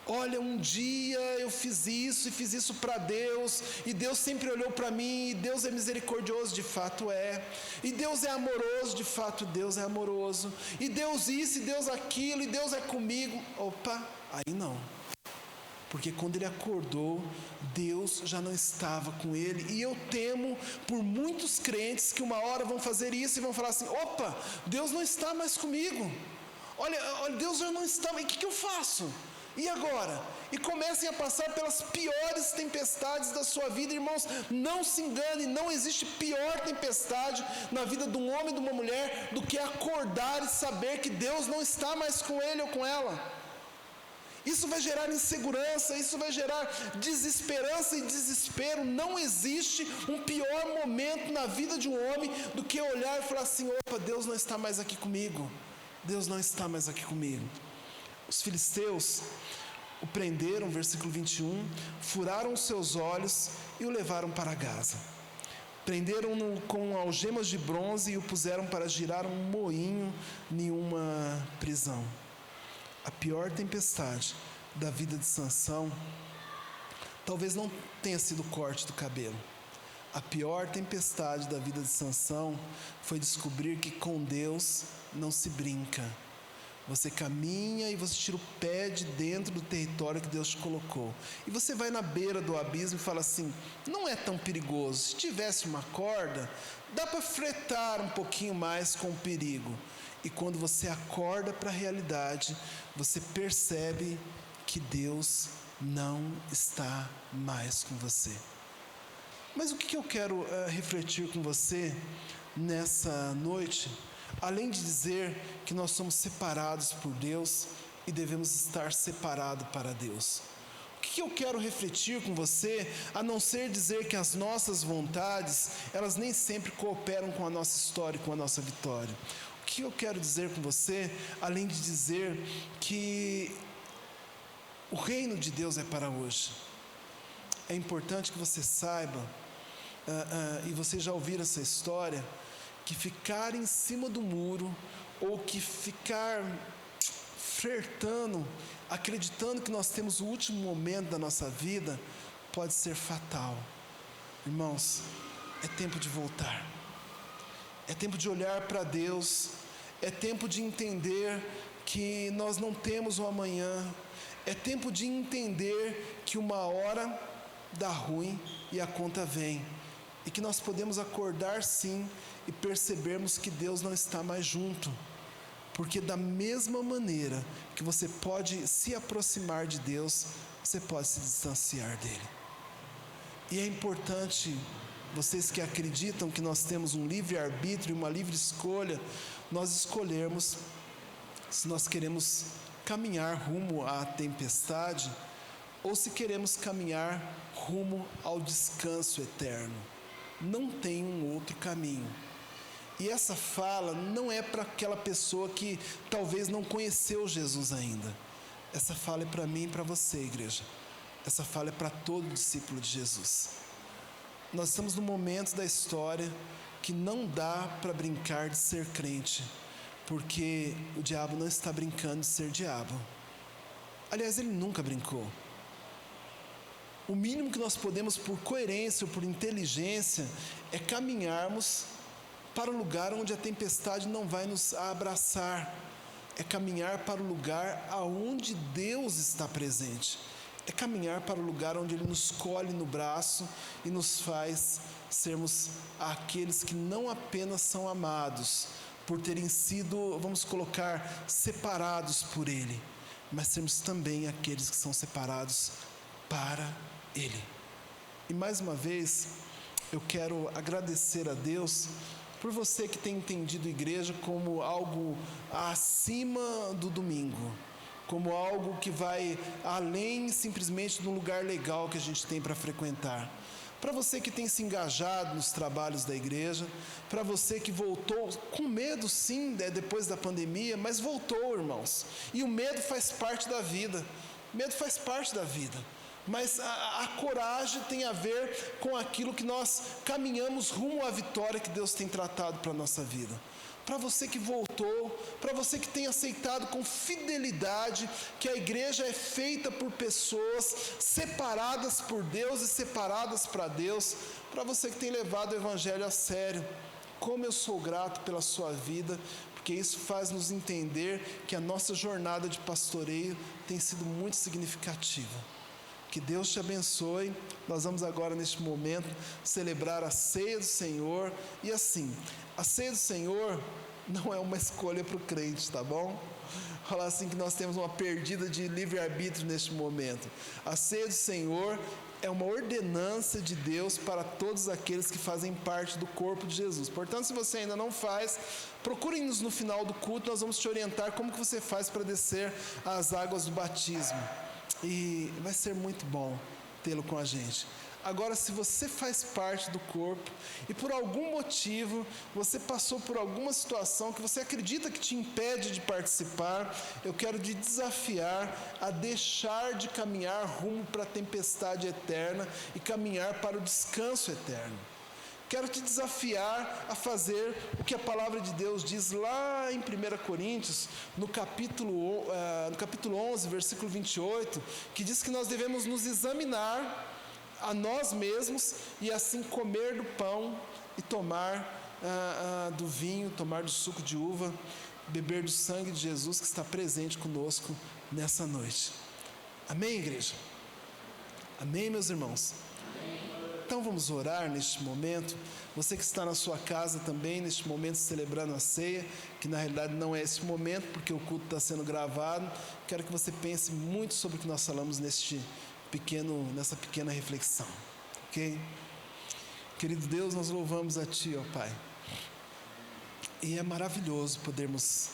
Olha, um dia eu fiz isso para Deus, e Deus sempre olhou para mim, e Deus é misericordioso, de fato é. E Deus é amoroso, de fato Deus é amoroso. E Deus isso, e Deus aquilo, e Deus é comigo. Opa, aí não. Porque quando ele acordou, Deus já não estava com ele. E eu temo por muitos crentes que uma hora vão fazer isso e vão falar assim: opa, Deus não está mais comigo. Olha, Deus já não está, e o que eu faço? E agora? E comecem a passar pelas piores tempestades da sua vida. Irmãos, não se engane, não existe pior tempestade na vida de um homem e de uma mulher do que acordar e saber que Deus não está mais com ele ou com ela. Isso vai gerar insegurança, isso vai gerar desesperança e desespero. Não existe um pior momento na vida de um homem do que olhar e falar assim: opa, Deus não está mais aqui comigo. Deus não está mais aqui comigo. Os filisteus o prenderam, versículo 21, furaram os seus olhos e o levaram para Gaza. Prenderam-no com algemas de bronze e o puseram para girar um moinho em uma prisão. A pior tempestade da vida de Sansão talvez não tenha sido o corte do cabelo. A pior tempestade da vida de Sansão foi descobrir que com Deus não se brinca. Você caminha e você tira o pé de dentro do território que Deus te colocou. E você vai na beira do abismo e fala assim: não é tão perigoso. Se tivesse uma corda, dá para fretar um pouquinho mais com o perigo. E quando você acorda para a realidade, você percebe que Deus não está mais com você. Mas o que eu quero refletir com você nessa noite, além de dizer que nós somos separados por Deus e devemos estar separados para Deus? O que eu quero refletir com você, a não ser dizer que as nossas vontades, elas nem sempre cooperam com a nossa história e com a nossa vitória? O que eu quero dizer com você, além de dizer que o reino de Deus é para hoje? É importante que você saiba, e você já ouviu essa história, que ficar em cima do muro, ou que ficar flertando, acreditando que nós temos o último momento da nossa vida, pode ser fatal. Irmãos, é tempo de voltar. É tempo de olhar para Deus. É tempo de entender que nós não temos um amanhã. É tempo de entender que uma hora dá ruim e a conta vem. E que nós podemos acordar sim e percebermos que Deus não está mais junto. Porque da mesma maneira que você pode se aproximar de Deus, você pode se distanciar dele. E é importante, vocês que acreditam que nós temos um livre-arbítrio, uma livre escolha, nós escolhermos se nós queremos caminhar rumo à tempestade ou se queremos caminhar rumo ao descanso eterno. Não tem um outro caminho. E essa fala não é para aquela pessoa que talvez não conheceu Jesus ainda. Essa fala é para mim e para você, igreja. Essa fala é para todo discípulo de Jesus. Nós estamos num momento da história que não dá para brincar de ser crente, porque o diabo não está brincando de ser diabo. Aliás, ele nunca brincou. O mínimo que nós podemos, por coerência ou por inteligência, é caminharmos para o lugar onde a tempestade não vai nos abraçar. É caminhar para o lugar aonde Deus está presente. É caminhar para o lugar onde Ele nos colhe no braço e nos faz sermos aqueles que não apenas são amados por terem sido, vamos colocar, separados por Ele, mas sermos também aqueles que são separados para Ele. E mais uma vez, eu quero agradecer a Deus por você que tem entendido a igreja como algo acima do domingo, como algo que vai além simplesmente do lugar legal que a gente tem para frequentar. Para você que tem se engajado nos trabalhos da igreja, para você que voltou com medo sim, depois da pandemia, mas voltou, irmãos. E o medo faz parte da vida. Medo faz parte da vida. Mas a coragem tem a ver com aquilo que nós caminhamos rumo à vitória que Deus tem tratado para a nossa vida. Para você que voltou, para você que tem aceitado com fidelidade que a igreja é feita por pessoas separadas por Deus e separadas para Deus, para você que tem levado o evangelho a sério, como eu sou grato pela sua vida, porque isso faz nos entender que a nossa jornada de pastoreio tem sido muito significativa. Que Deus te abençoe. Nós vamos agora, neste momento, celebrar a ceia do Senhor. E assim, a ceia do Senhor não é uma escolha para o crente, tá bom? Falar assim que nós temos uma perdida de livre-arbítrio neste momento. A ceia do Senhor é uma ordenança de Deus para todos aqueles que fazem parte do corpo de Jesus. Portanto, se você ainda não faz, procure-nos no final do culto, nós vamos te orientar como que você faz para descer as águas do batismo. E vai ser muito bom tê-lo com a gente. Agora, se você faz parte do corpo e por algum motivo você passou por alguma situação que você acredita que te impede de participar, eu quero te desafiar a deixar de caminhar rumo para a tempestade eterna e caminhar para o descanso eterno. Quero te desafiar a fazer o que a palavra de Deus diz lá em 1 Coríntios, no capítulo 11, versículo 28, que diz que nós devemos nos examinar a nós mesmos e assim comer do pão e tomar do vinho, tomar do suco de uva, beber do sangue de Jesus que está presente conosco nessa noite. Amém, igreja? Amém, meus irmãos? Então vamos orar neste momento. Você que está na sua casa também, neste momento celebrando a ceia, que na realidade não é esse momento, porque o culto está sendo gravado. Quero que você pense muito sobre o que nós falamos nessa pequena reflexão. Ok? Querido Deus, nós louvamos a Ti, ó Pai. E é maravilhoso podermos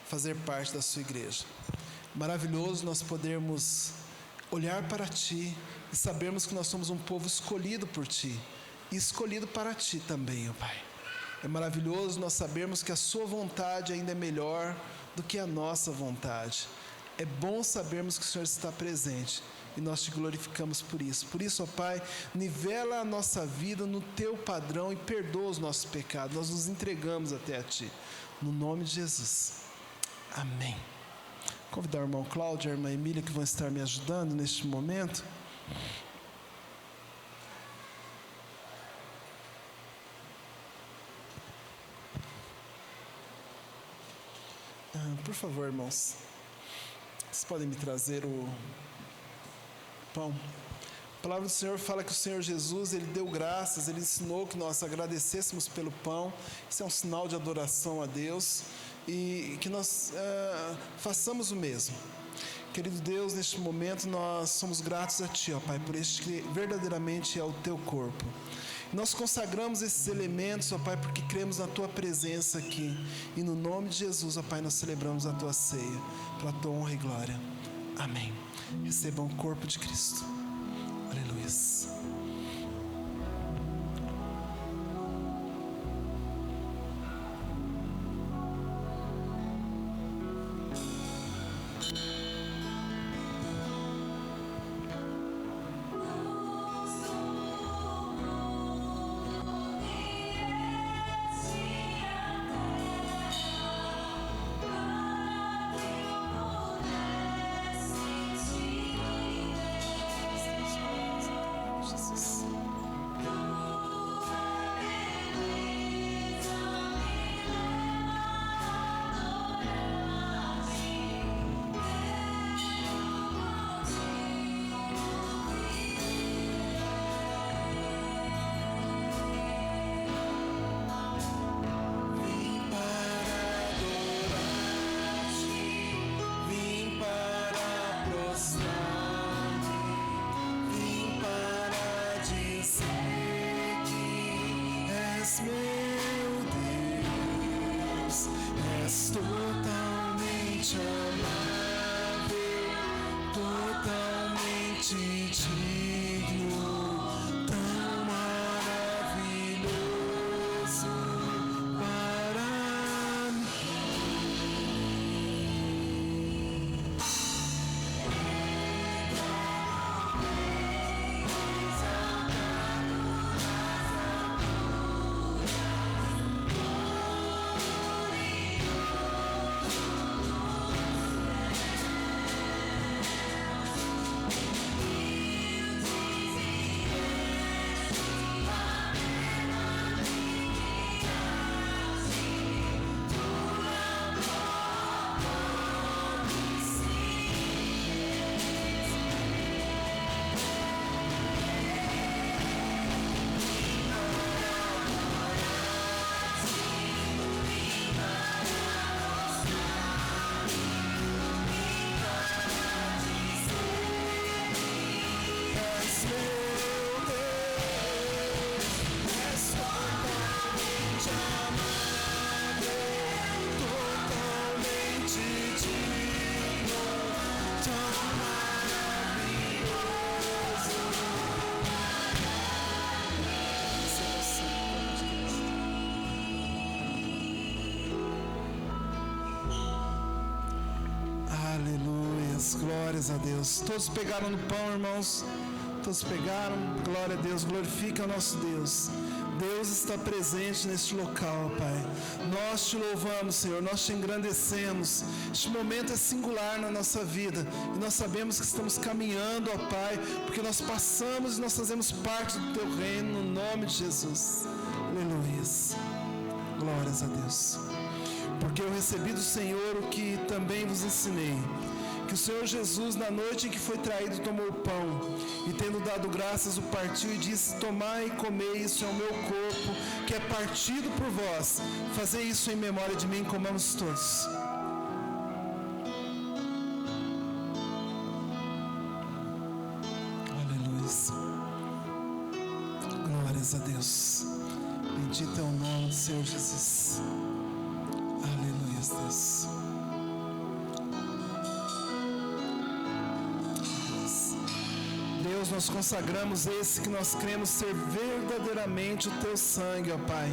fazer parte da Sua igreja. Maravilhoso nós podermos olhar para Ti e sabermos que nós somos um povo escolhido por Ti e escolhido para Ti também, ó Pai. É maravilhoso nós sabermos que a Sua vontade ainda é melhor do que a nossa vontade. É bom sabermos que o Senhor está presente e nós Te glorificamos por isso. Por isso, ó Pai, nivela a nossa vida no Teu padrão e perdoa os nossos pecados. Nós nos entregamos até a Ti. No nome de Jesus. Amém. Convidar o irmão Cláudio e a irmã Emília que vão estar me ajudando neste momento. Por favor, irmãos, vocês podem me trazer o pão. A palavra do Senhor fala que o Senhor Jesus, Ele deu graças, Ele ensinou que nós agradecêssemos pelo pão. Isso é um sinal de adoração a Deus e que nós façamos o mesmo. Querido Deus, neste momento nós somos gratos a Ti, ó Pai, por este que verdadeiramente é o Teu corpo. Nós consagramos esses elementos, ó Pai, porque cremos na Tua presença aqui. E no nome de Jesus, ó Pai, nós celebramos a Tua ceia, para a Tua honra e glória. Amém. Recebam o corpo de Cristo. Aleluia. totalmente amável, totalmente digno, tão maravilhoso para mim. Aleluias, glórias a Deus. Todos pegaram no pão, irmãos? Todos pegaram? Glória a Deus, glorifica o nosso Deus. Deus está presente neste local, Pai. Nós te louvamos, Senhor, nós te engrandecemos. Este momento é singular na nossa vida e nós sabemos que estamos caminhando, ó Pai, porque nós passamos e nós fazemos parte do Teu reino, no nome de Jesus. Aleluias, glórias a Deus. Porque eu recebi do Senhor o que também vos ensinei, que o Senhor Jesus, na noite em que foi traído, tomou o pão, e tendo dado graças, o partiu e disse: tomai e comei, isso é o meu corpo, que é partido por vós. Fazei isso em memória de mim. Comamos todos. Aleluia. Glórias a Deus. Bendito é o nome do Senhor Jesus. Aleluia, Deus. Deus, nós consagramos esse que nós cremos ser verdadeiramente o Teu sangue, ó Pai.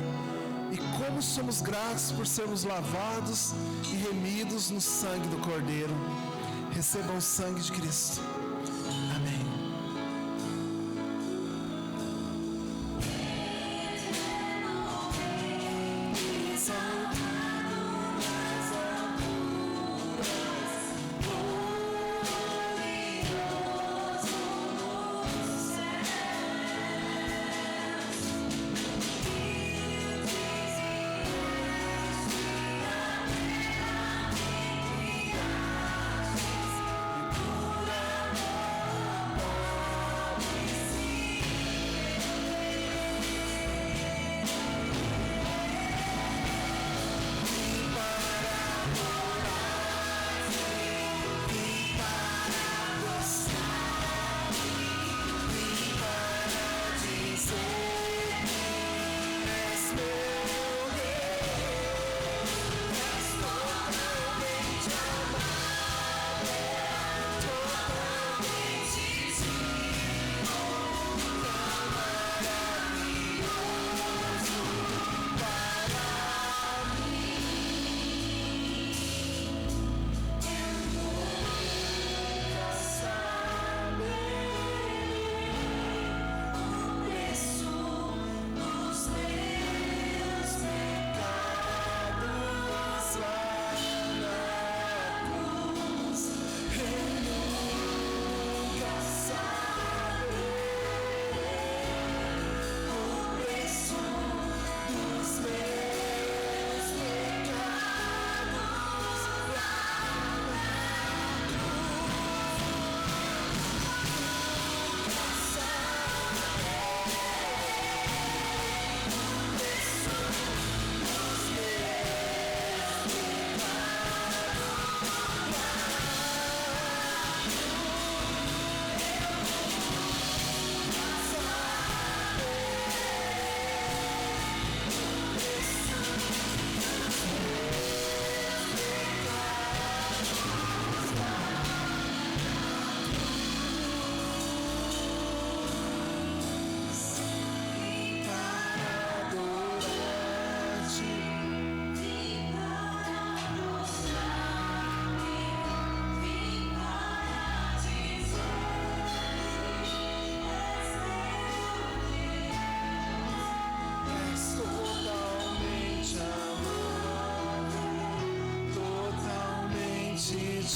E como somos gratos por sermos lavados e remidos no sangue do Cordeiro. Recebam o sangue de Cristo. Amém.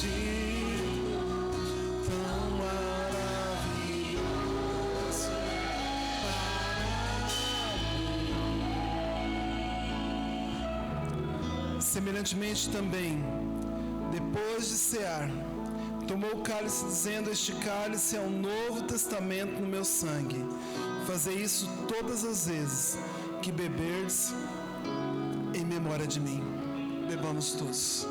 destino tão maravilhoso para mim. Semelhantemente também, depois de cear, tomou o cálice, dizendo: este cálice é um novo testamento no meu sangue. Fazei isso todas as vezes que beberdes em memória de mim. Bebamos todos.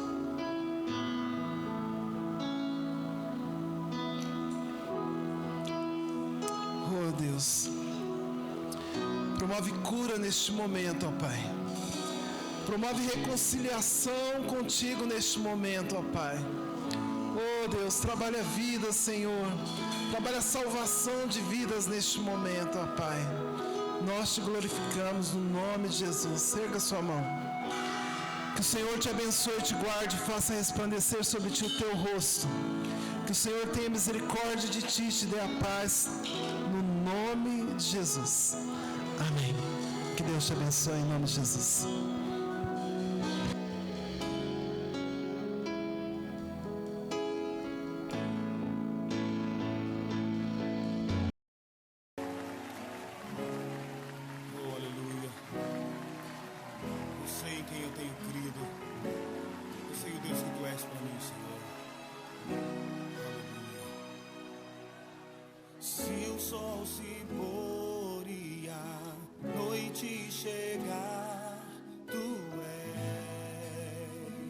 Oh Deus, promove cura neste momento, ó Pai. Promove reconciliação contigo neste momento, ó Pai. Oh Deus, trabalha a vida, Senhor. Trabalha a salvação de vidas neste momento, ó Pai. Nós te glorificamos no nome de Jesus. Erga sua mão. Que o Senhor te abençoe, te guarde, faça resplandecer sobre ti o teu rosto. Que o Senhor tenha misericórdia de ti e te dê a paz no nome de Jesus. Amém. Que Deus te abençoe em nome de Jesus. Se o sol se pôr e a noite chegar, tu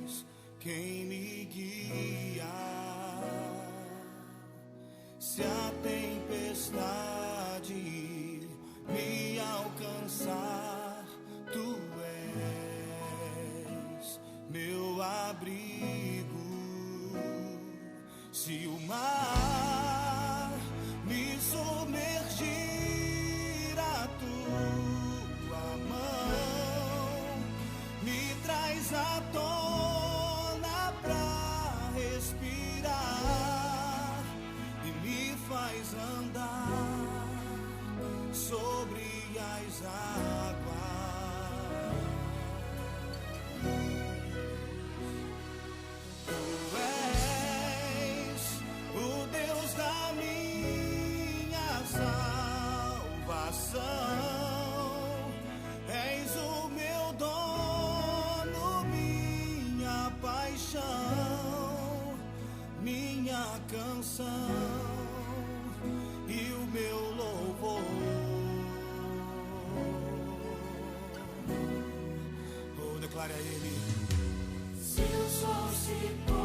és quem me guia. Se a tempestade me alcançar, tu és meu abrigo. Se o mar me submergir, a tua mão me traz à tona pra respirar e me faz andar sobre as águas. Tu és o Deus da minha salvação, és o meu dono, minha paixão, minha canção e o meu louvor. Oh, declare a Ele.